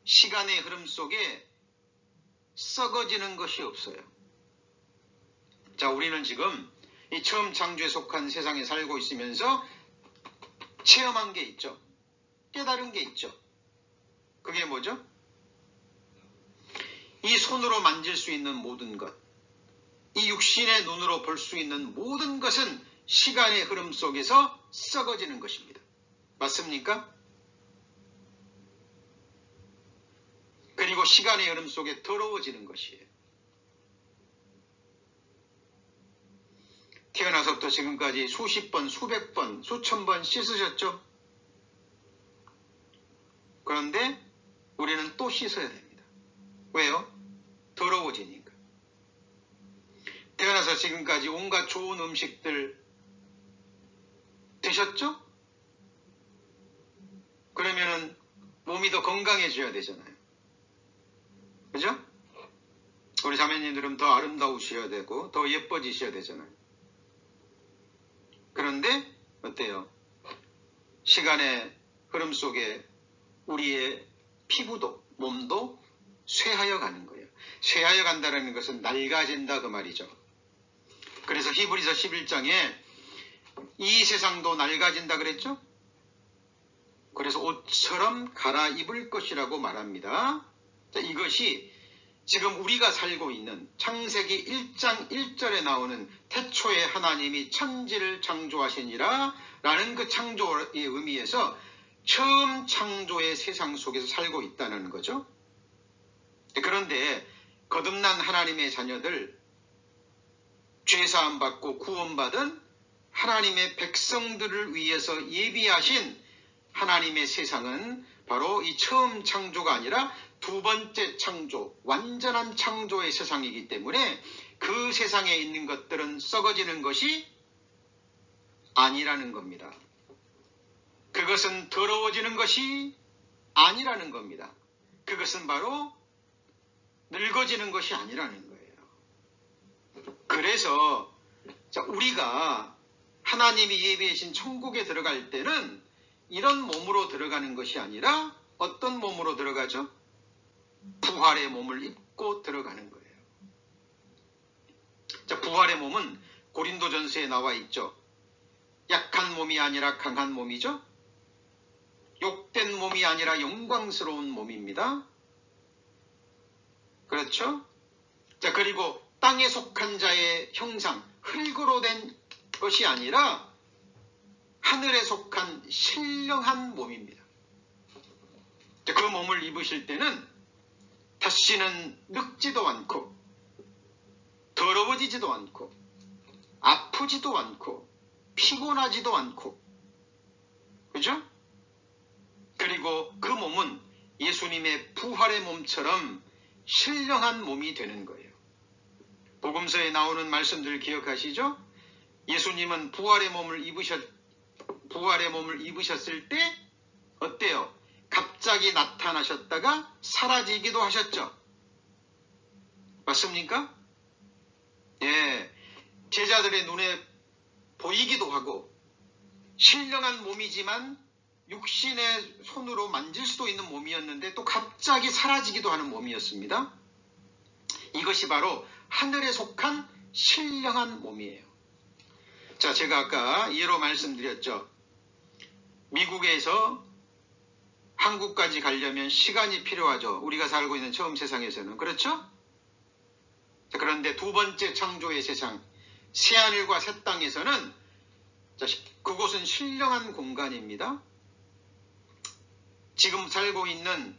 Speaker 1: 시간의 흐름 속에 썩어지는 것이 없어요. 자, 우리는 지금 이 처음 창조에 속한 세상에 살고 있으면서 체험한 게 있죠. 깨달은 게 있죠. 그게 뭐죠? 이 손으로 만질 수 있는 모든 것, 이 육신의 눈으로 볼 수 있는 모든 것은 시간의 흐름 속에서 썩어지는 것입니다. 맞습니까? 그리고 시간의 흐름 속에 더러워지는 것이에요. 태어나서부터 지금까지 수십 번, 수백 번, 수천 번 씻으셨죠? 그런데 우리는 또 씻어야 됩니다. 왜요? 더러워지니까. 태어나서 지금까지 온갖 좋은 음식들 드셨죠? 그러면은 몸이 더 건강해져야 되잖아요. 그죠? 우리 자매님들은 더 아름다우셔야 되고 더 예뻐지셔야 되잖아요. 그런데 어때요? 시간의 흐름 속에 우리의 피부도 몸도 쇠하여 가는 거예요. 쇠하여 간다는 것은 낡아진다 그 말이죠. 그래서 히브리서 11장에 이 세상도 낡아진다 그랬죠? 그래서 옷처럼 갈아입을 것이라고 말합니다. 자, 이것이 지금 우리가 살고 있는 창세기 1장 1절에 나오는 태초에 하나님이 천지를 창조하시니라 라는 그 창조의 의미에서 처음 창조의 세상 속에서 살고 있다는 거죠. 그런데 거듭난 하나님의 자녀들, 죄사함 받고 구원받은 하나님의 백성들을 위해서 예비하신 하나님의 세상은 바로 이 처음 창조가 아니라 두 번째 창조, 완전한 창조의 세상이기 때문에 그 세상에 있는 것들은 썩어지는 것이 아니라는 겁니다. 그것은 더러워지는 것이 아니라는 겁니다. 그것은 바로 늙어지는 것이 아니라는 거예요. 그래서 우리가 하나님이 예비하신 천국에 들어갈 때는 이런 몸으로 들어가는 것이 아니라 어떤 몸으로 들어가죠? 부활의 몸을 입고 들어가는 거예요. 자, 부활의 몸은 고린도전서에 나와 있죠. 약한 몸이 아니라 강한 몸이죠. 욕된 몸이 아니라 영광스러운 몸입니다. 그렇죠? 자, 그리고 땅에 속한 자의 형상, 흙으로 된 것이 아니라 하늘에 속한 신령한 몸입니다. 자, 그 몸을 입으실 때는 다시는 늙지도 않고 더러워지지도 않고 아프지도 않고 피곤하지도 않고, 그죠? 그리고 그 몸은 예수님의 부활의 몸처럼 신령한 몸이 되는 거예요. 복음서에 나오는 말씀들 기억하시죠? 예수님은 부활의 몸을 입으셨을 때 어때요? 갑자기 나타나셨다가 사라지기도 하셨죠. 맞습니까? 예, 제자들의 눈에 보이기도 하고 신령한 몸이지만 육신의 손으로 만질 수도 있는 몸이었는데 또 갑자기 사라지기도 하는 몸이었습니다. 이것이 바로 하늘에 속한 신령한 몸이에요. 자, 제가 아까 예로 말씀드렸죠. 미국에서 한국까지 가려면 시간이 필요하죠. 우리가 살고 있는 처음 세상에서는. 그렇죠? 자, 그런데 두 번째 창조의 세상, 새하늘과 새 땅에서는 그곳은 신령한 공간입니다. 지금 살고 있는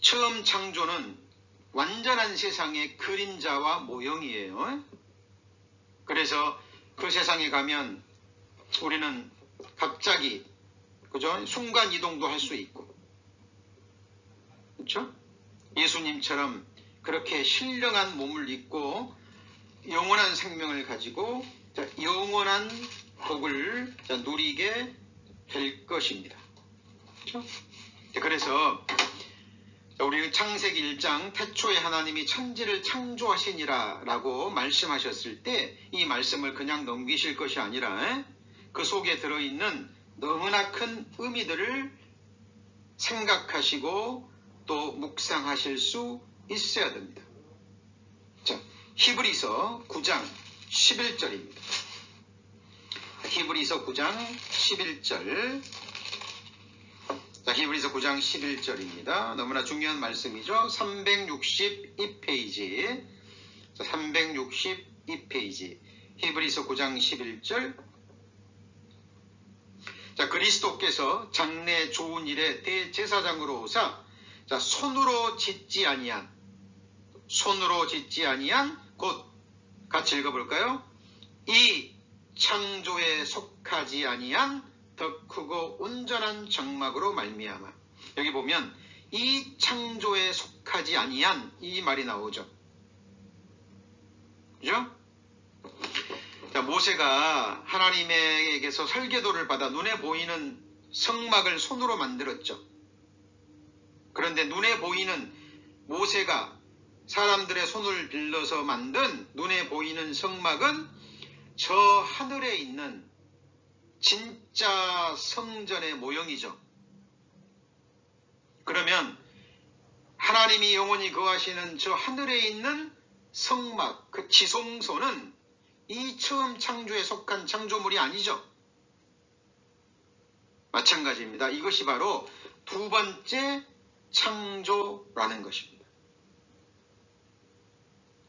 Speaker 1: 처음 창조는 완전한 세상의 그림자와 모형이에요. 그래서 그 세상에 가면 우리는 갑자기, 그죠? 순간 이동도 할 수 있고, 그렇죠? 예수님처럼 그렇게 신령한 몸을 입고 영원한 생명을 가지고 영원한 복을 누리게 될 것입니다. 그렇죠? 그래서 우리 창세기 1장 태초에 하나님이 천지를 창조하시니라 라고 말씀하셨을 때 이 말씀을 그냥 넘기실 것이 아니라 그 속에 들어있는 너무나 큰 의미들을 생각하시고 또 묵상하실 수 있어야 됩니다. 자, 히브리서 9장 11절입니다. 히브리서 9장 11절. 자, 히브리서 9장 11절입니다. 너무나 중요한 말씀이죠. 362페이지. 자, 362페이지. 히브리서 9장 11절. 자, 그리스도께서 장래 좋은 일에 대제사장으로 오사, 자, 손으로 짓지 아니한 곧 같이 읽어볼까요? 이 창조에 속하지 아니한 더 크고 온전한 정막으로 말미암아. 여기 보면 이 창조에 속하지 아니한 이 말이 나오죠. 그죠? 자, 모세가 하나님에게서 설계도를 받아 눈에 보이는 성막을 손으로 만들었죠. 그런데 눈에 보이는 모세가 사람들의 손을 빌려서 만든 눈에 보이는 성막은 저 하늘에 있는 진짜 성전의 모형이죠. 그러면 하나님이 영원히 거하시는 저 하늘에 있는 성막, 그 지성소는 이 처음 창조에 속한 창조물이 아니죠. 마찬가지입니다. 이것이 바로 두 번째 창조라는 것입니다.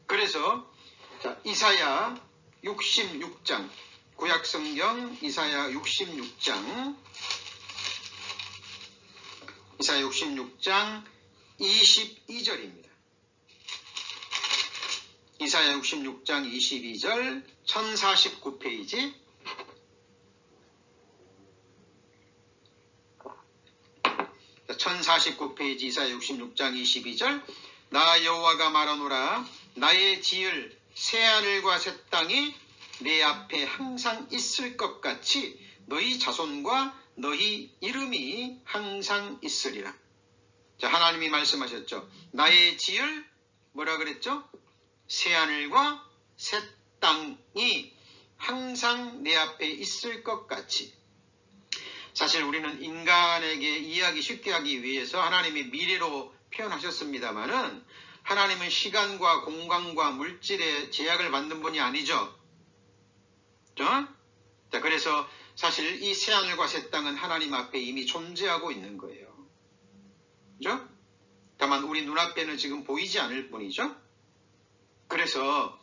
Speaker 1: 그래서 이사야 66장, 구약성경 이사야 66장 22절입니다. 이사야 66장 22절 1049페이지. 자, 1049페이지 이사야 66장 22절. 나 여호와가 말하노라. 나의 지을 새하늘과 새 땅이 내 앞에 항상 있을 것 같이 너희 자손과 너희 이름이 항상 있으리라. 자, 하나님이 말씀하셨죠. 나의 지을 뭐라 그랬죠? 새하늘과 새 땅이 항상 내 앞에 있을 것 같이. 사실 우리는 인간에게 이해하기 쉽게 하기 위해서 하나님이 미래로 표현하셨습니다마는 하나님은 시간과 공간과 물질의 제약을 받는 분이 아니죠. 자, 그래서 사실 이 새하늘과 새 땅은 하나님 앞에 이미 존재하고 있는 거예요. 그죠? 다만 우리 눈앞에는 지금 보이지 않을 뿐이죠. 그래서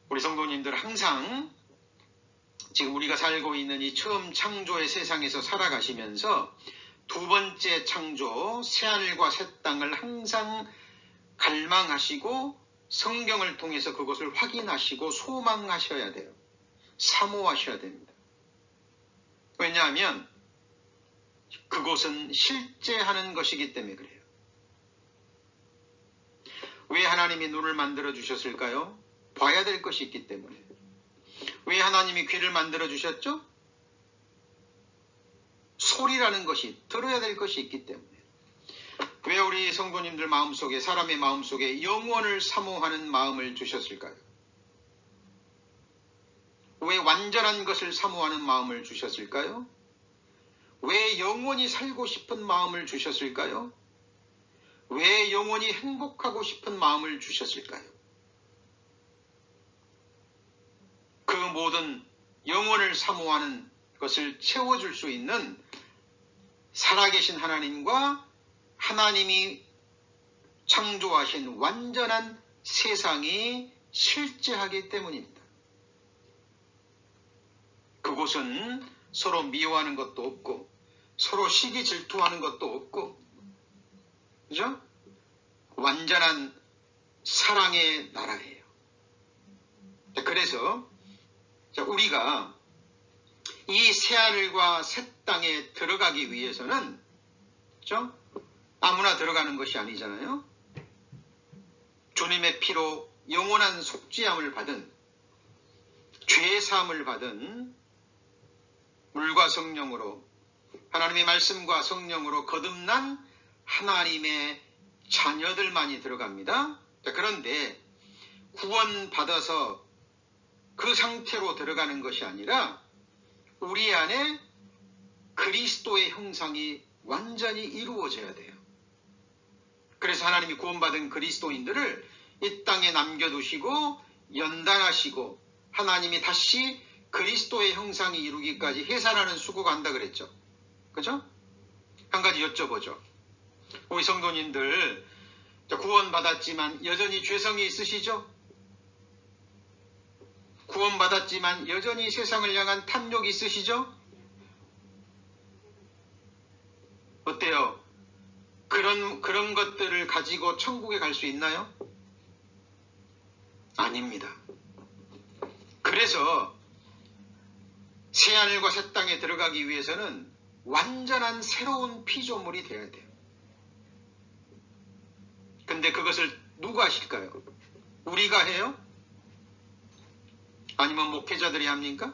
Speaker 1: 우리 성도님들 항상 지금 우리가 살고 있는 이 처음 창조의 세상에서 살아가시면서 두 번째 창조 새하늘과 새 땅을 항상 갈망하시고 성경을 통해서 그것을 확인하시고 소망하셔야 돼요. 사모하셔야 됩니다. 왜냐하면 그것은 실제하는 것이기 때문에 그래요. 왜 하나님이 눈을 만들어 주셨을까요? 봐야 될 것이 있기 때문에. 왜 하나님이 귀를 만들어 주셨죠? 소리라는 것이, 들어야 될 것이 있기 때문에. 왜 우리 성도님들 마음속에, 사람의 마음속에 영원을 사모하는 마음을 주셨을까요? 왜 완전한 것을 사모하는 마음을 주셨을까요? 왜 영원히 살고 싶은 마음을 주셨을까요? 왜 영원히 행복하고 싶은 마음을 주셨을까요? 그 모든 영원을 사모하는 것을 채워줄 수 있는 살아계신 하나님과 하나님이 창조하신 완전한 세상이 실제하기 때문입니다. 그곳은 서로 미워하는 것도 없고 서로 시기 질투하는 것도 없고, 그죠? 완전한 사랑의 나라예요. 그래서 우리가 이 새하늘과 새 땅에 들어가기 위해서는, 그죠? 아무나 들어가는 것이 아니잖아요. 주님의 피로 영원한 속죄함을 받은, 죄 사함을 받은 물과 성령으로, 하나님의 말씀과 성령으로 거듭난 하나님의 자녀들만이 들어갑니다. 그런데 구원받아서 그 상태로 들어가는 것이 아니라 우리 안에 그리스도의 형상이 완전히 이루어져야 돼요. 그래서 하나님이 구원받은 그리스도인들을 이 땅에 남겨두시고 연단하시고 하나님이 다시 그리스도의 형상이 이루기까지 해산하는 수고가 한다 그랬죠. 그죠? 한 가지 여쭤보죠. 우리 성도님들 구원받았지만 여전히 죄성이 있으시죠? 구원받았지만 여전히 세상을 향한 탐욕이 있으시죠? 어때요? 그런 것들을 가지고 천국에 갈 수 있나요? 아닙니다. 그래서 새하늘과 새 땅에 들어가기 위해서는 완전한 새로운 피조물이 되어야 돼요. 근데 그것을 누가 하실까요? 우리가 해요? 아니면 목회자들이 합니까?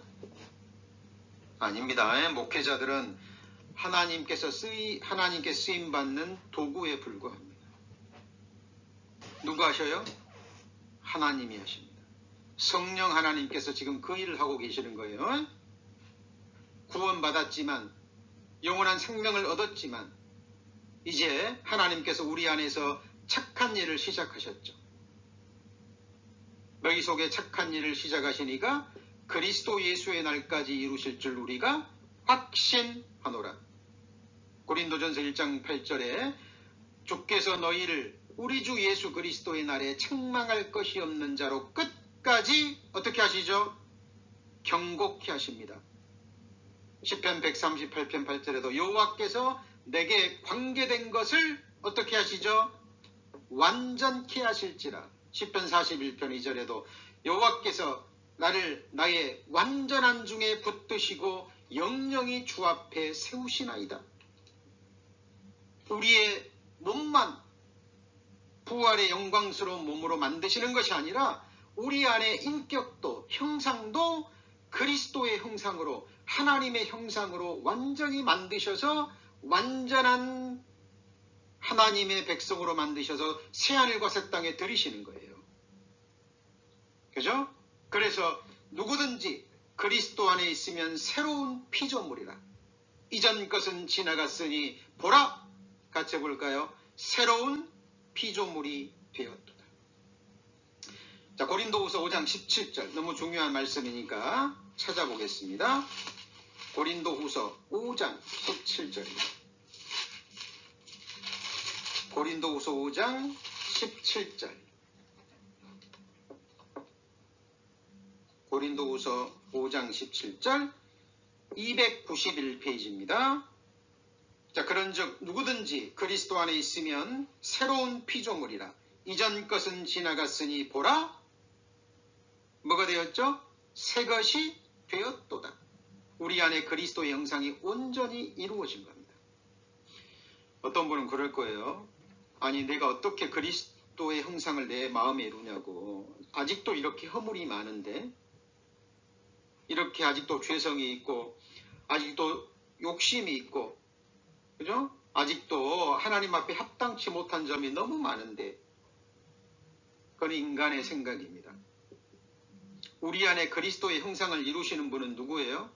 Speaker 1: 아닙니다. 목회자들은 하나님께 쓰임 받는 도구에 불과합니다. 누가 하셔요? 하나님이 하십니다. 성령 하나님께서 지금 그 일을 하고 계시는 거예요. 구원받았지만, 영원한 생명을 얻었지만, 이제 하나님께서 우리 안에서 착한 일을 시작하셨죠. 너희 속에 착한 일을 시작하시니까 그리스도 예수의 날까지 이루실 줄 우리가 확신하노라. 고린도전서 1장 8절에 주께서 너희를 우리 주 예수 그리스도의 날에 책망할 것이 없는 자로 끝까지 어떻게 하시죠? 경고케 하십니다. 시편 138편 8절에도 여호와께서 내게 관계된 것을 어떻게 하시죠? 완전케 하실지라. 시편 41편 2절에도 여호와께서 나를 나의 완전한 중에 붙드시고 영영이 주 앞에 세우시나이다. 우리의 몸만 부활의 영광스러운 몸으로 만드시는 것이 아니라 우리 안의 인격도 형상도 그리스도의 형상으로, 하나님의 형상으로 완전히 만드셔서 완전한 하나님의 백성으로 만드셔서 새하늘과 새 땅에 들이시는 거예요. 그죠? 그래서 누구든지 그리스도 안에 있으면 새로운 피조물이라. 이전 것은 지나갔으니 보라, 같이 볼까요? 새로운 피조물이 되었도다. 자, 고린도후서 5장 17절, 너무 중요한 말씀이니까 찾아보겠습니다. 고린도후서 5장 17절입니다. 고린도후서 5장 17절. 고린도후서 5장 17절 291페이지입니다. 자, 그런즉 누구든지 그리스도 안에 있으면 새로운 피조물이라. 이전 것은 지나갔으니 보라, 뭐가 되었죠? 새 것이 되었도다. 우리 안에 그리스도의 형상이 온전히 이루어진 겁니다. 어떤 분은 그럴 거예요. 아니, 내가 어떻게 그리스도의 형상을 내 마음에 이루냐고. 아직도 이렇게 허물이 많은데, 이렇게 아직도 죄성이 있고, 아직도 욕심이 있고, 그죠? 아직도 하나님 앞에 합당치 못한 점이 너무 많은데, 그건 인간의 생각입니다. 우리 안에 그리스도의 형상을 이루시는 분은 누구예요?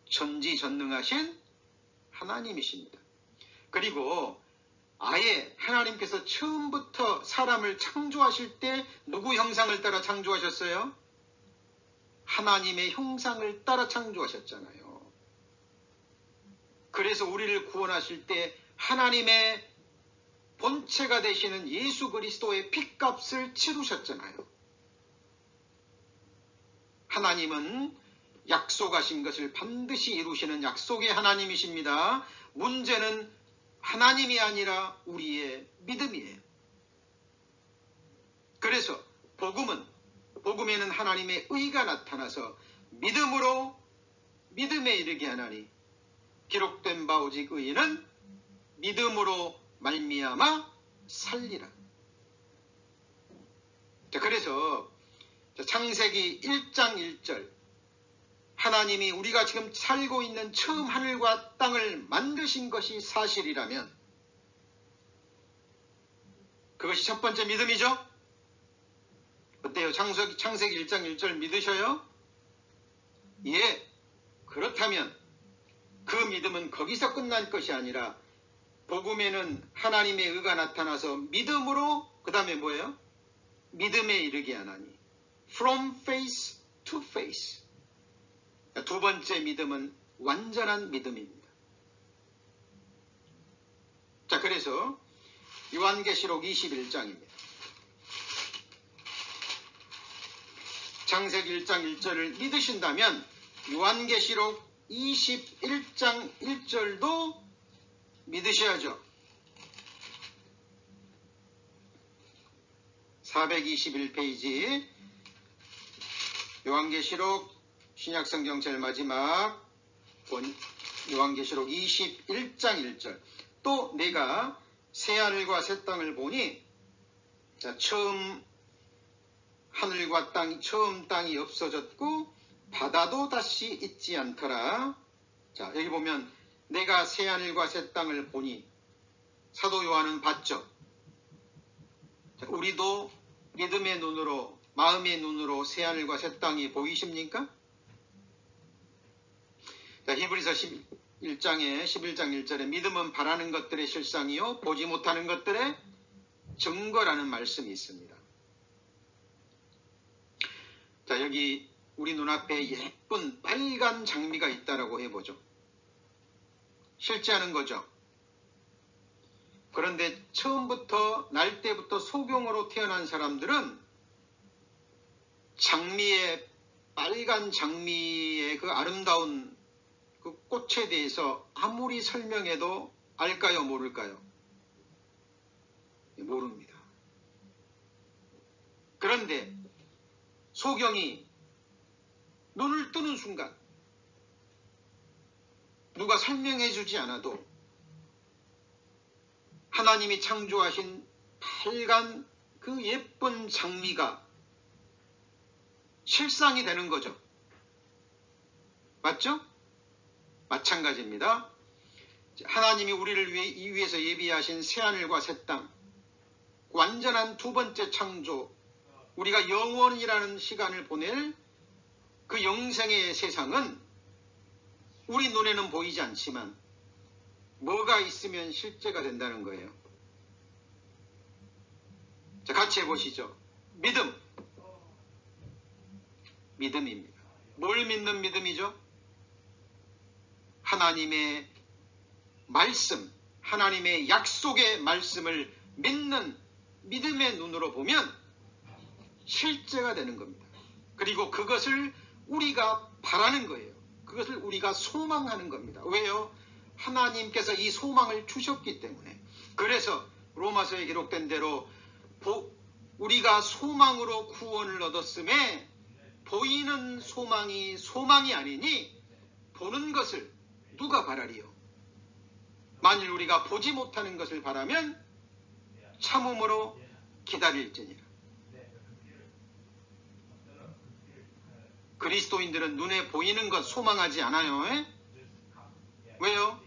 Speaker 1: 전지전능하신 하나님이십니다. 그리고 아예 하나님께서 처음부터 사람을 창조하실 때 누구 형상을 따라 창조하셨어요? 하나님의 형상을 따라 창조하셨잖아요. 그래서 우리를 구원하실 때 하나님의 본체가 되시는 예수 그리스도의 핏값을 치르셨잖아요. 하나님은 약속하신 것을 반드시 이루시는 약속의 하나님이십니다. 문제는 하나님이 아니라 우리의 믿음이에요. 그래서 복음에는 하나님의 의가 나타나서 믿음으로 믿음에 이르게 하나니 기록된 바 오직 의인은 믿음으로 말미암아 살리라. 자, 그래서 창세기 1장 1절, 하나님이 우리가 지금 살고 있는 처음 하늘과 땅을 만드신 것이 사실이라면 그것이 첫 번째 믿음이죠? 어때요? 창세기 1장 1절 믿으셔요? 예. 그렇다면 그 믿음은 거기서 끝난 것이 아니라 복음에는 하나님의 의가 나타나서 믿음으로, 그 다음에 뭐예요? 믿음에 이르게 하나니 From faith to faith. 두 번째 믿음은 완전한 믿음입니다. 자, 그래서 요한계시록 21장입니다. 창세기 1장 1절을 믿으신다면 요한계시록 21장 1절도 믿으셔야죠. 421페이지 요한계시록 신약성경 제일 마지막 요한계시록 21장 1절. 또 내가 새하늘과 새 땅을 보니, 자, 처음 하늘과 처음 땅이 없어졌고 바다도 다시 있지 않더라. 자, 여기 보면 내가 새하늘과 새 땅을 보니, 사도 요한은 봤죠. 자, 우리도 믿음의 눈으로, 마음의 눈으로 새하늘과 새 땅이 보이십니까? 자, 히브리서 11장 1절에 믿음은 바라는 것들의 실상이요 보지 못하는 것들의 증거라는 말씀이 있습니다. 자, 여기 우리 눈앞에 예쁜 빨간 장미가 있다라고 해보죠. 실제하는 거죠. 그런데 처음부터 날 때부터 소경으로 태어난 사람들은 빨간 장미의 그 아름다운 그 꽃에 대해서 아무리 설명해도 알까요, 모를까요? 모릅니다. 그런데 소경이 눈을 뜨는 순간 누가 설명해 주지 않아도 하나님이 창조하신 빨간 그 예쁜 장미가 실상이 되는 거죠. 맞죠? 마찬가지입니다. 하나님이 우리를 위해서 예비하신 새하늘과 새 땅, 완전한 두 번째 창조, 우리가 영원이라는 시간을 보낼 그 영생의 세상은 우리 눈에는 보이지 않지만 뭐가 있으면 실제가 된다는 거예요. 자, 같이 해보시죠. 믿음입니다. 뭘 믿는 믿음이죠? 하나님의 말씀, 하나님의 약속의 말씀을 믿는 믿음의 눈으로 보면 실제가 되는 겁니다. 그리고 그것을 우리가 바라는 거예요. 그것을 우리가 소망하는 겁니다. 왜요? 하나님께서 이 소망을 주셨기 때문에. 그래서 로마서에 기록된 대로 우리가 소망으로 구원을 얻었음에 보이는 소망이 아니니 보는 것을 누가 바라리요? 만일 우리가 보지 못하는 것을 바라면 참음으로 기다릴지니라. 그리스도인들은 눈에 보이는 것 소망하지 않아요. 왜요?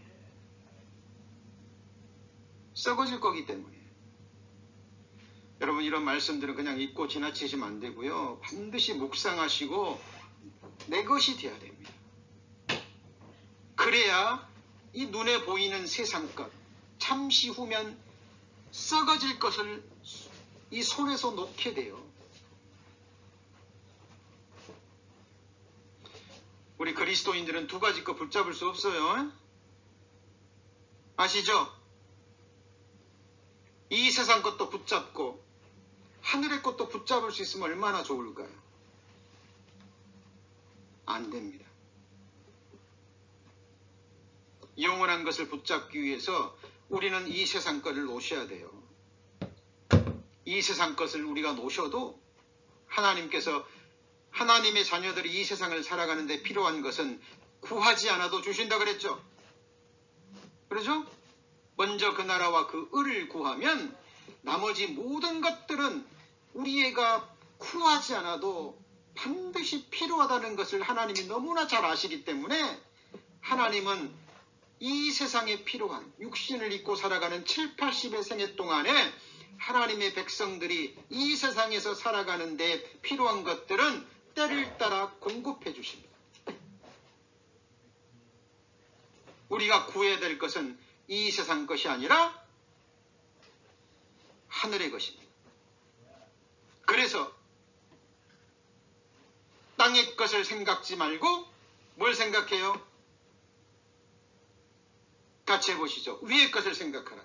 Speaker 1: 썩어질 거기 때문에. 여러분, 이런 말씀들은 그냥 잊고 지나치시면 안 되고요. 반드시 묵상하시고 내 것이 되어야 됩니다. 그래야 이 눈에 보이는 세상 것, 잠시 후면 썩어질 것을 이 손에서 놓게 돼요. 우리 그리스도인들은 두 가지 거 붙잡을 수 없어요. 아시죠? 이 세상 것도 붙잡고 하늘의 것도 붙잡을 수 있으면 얼마나 좋을까요? 안 됩니다. 영원한 것을 붙잡기 위해서 우리는 이 세상 것을 놓으셔야 돼요. 이 세상 것을 우리가 놓으셔도 하나님께서 하나님의 자녀들이 이 세상을 살아가는 데 필요한 것은 구하지 않아도 주신다 그랬죠. 그렇죠? 먼저 그 나라와 그 의를 구하면 나머지 모든 것들은 우리가 구하지 않아도 반드시 필요하다는 것을 하나님이 너무나 잘 아시기 때문에 하나님은 이 세상에 필요한 육신을 입고 살아가는 7, 80의 생애 동안에 하나님의 백성들이 이 세상에서 살아가는 데 필요한 것들은 때를 따라 공급해 주십니다. 우리가 구해야 될 것은 이 세상 것이 아니라 하늘의 것입니다. 그래서 땅의 것을 생각지 말고 뭘 생각해요? 같이 해보시죠. 위의 것을 생각하라.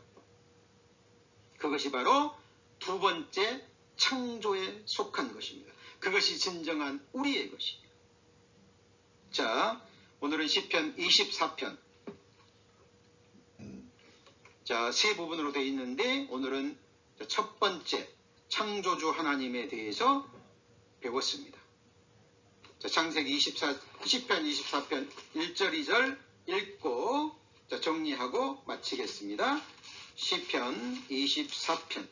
Speaker 1: 그것이 바로 두 번째 창조에 속한 것입니다. 그것이 진정한 우리의 것입니다. 자, 오늘은 시편 24편. 자, 세 부분으로 되어 있는데 오늘은 첫 번째 창조주 하나님에 대해서 배웠습니다. 자, 창세기 시편 24편 1절 2절 읽고 정리하고 마치겠습니다. 시편 24편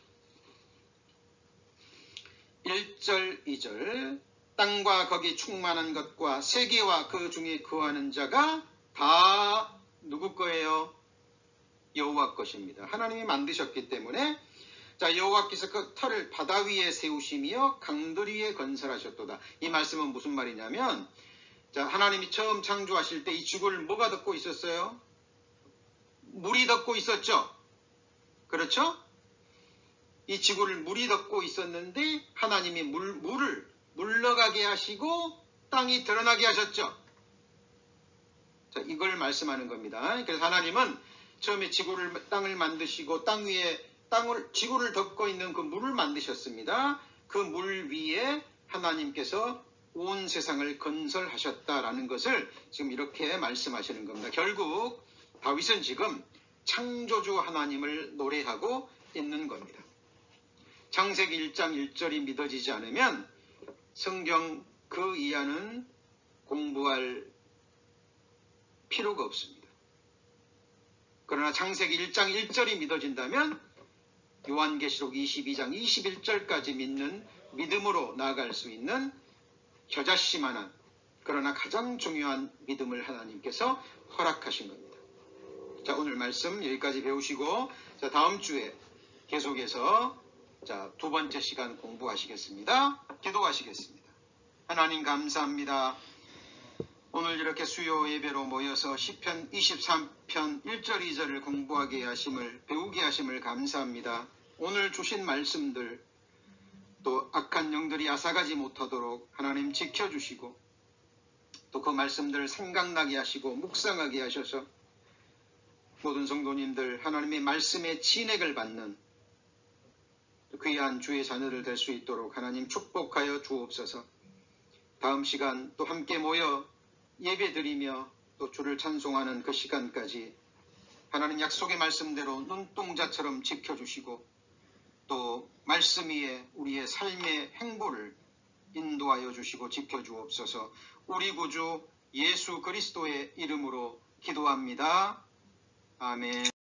Speaker 1: 1절 2절 땅과 거기 충만한 것과 세계와 그 중에 거하는 자가 다 누구 거예요? 여호와 것입니다. 하나님이 만드셨기 때문에 자, 여호와께서 그 터를 바다 위에 세우시며 강들 위에 건설하셨도다. 이 말씀은 무슨 말이냐면 자, 하나님이 처음 창조하실 때 이 지구를 뭐가 덮고 있었어요? 물이 덮고 있었죠. 그렇죠? 이 지구를 물이 덮고 있었는데 하나님이 물을 물러가게 하시고 땅이 드러나게 하셨죠. 자, 이걸 말씀하는 겁니다. 그래서 하나님은 처음에 땅을 만드시고 땅 위에 지구를 덮고 있는 그 물을 만드셨습니다. 그 물 위에 하나님께서 온 세상을 건설하셨다라는 것을 지금 이렇게 말씀하시는 겁니다. 결국 다윗은 지금 창조주 하나님을 노래하고 있는 겁니다. 창세기 1장 1절이 믿어지지 않으면 성경 그 이하는 공부할 필요가 없습니다. 그러나 창세기 1장 1절이 믿어진다면 요한계시록 22장 21절까지 믿는 믿음으로 나아갈 수 있는 겨자씨만한 그러나 가장 중요한 믿음을 하나님께서 허락하신 겁니다. 자, 오늘 말씀 여기까지 배우시고 자, 다음 주에 계속해서 자, 두 번째 시간 공부하시겠습니다. 기도하시겠습니다. 하나님 감사합니다. 오늘 이렇게 수요 예배로 모여서 시편 23편 1절 2절을 공부하게 하심을 배우게 하심을 감사합니다. 오늘 주신 말씀들 또 악한 영들이 앗아가지 못하도록 하나님 지켜주시고 또 그 말씀들을 생각나게 하시고 묵상하게 하셔서 모든 성도님들 하나님의 말씀의 진액을 받는 귀한 주의 자녀들 될 수 있도록 하나님 축복하여 주옵소서. 다음 시간 또 함께 모여 예배드리며 또 주를 찬송하는 그 시간까지 하나님 약속의 말씀대로 눈동자처럼 지켜주시고 또 말씀 위에 우리의 삶의 행보를 인도하여 주시고 지켜주옵소서. 우리 구주 예수 그리스도의 이름으로 기도합니다. 아멘.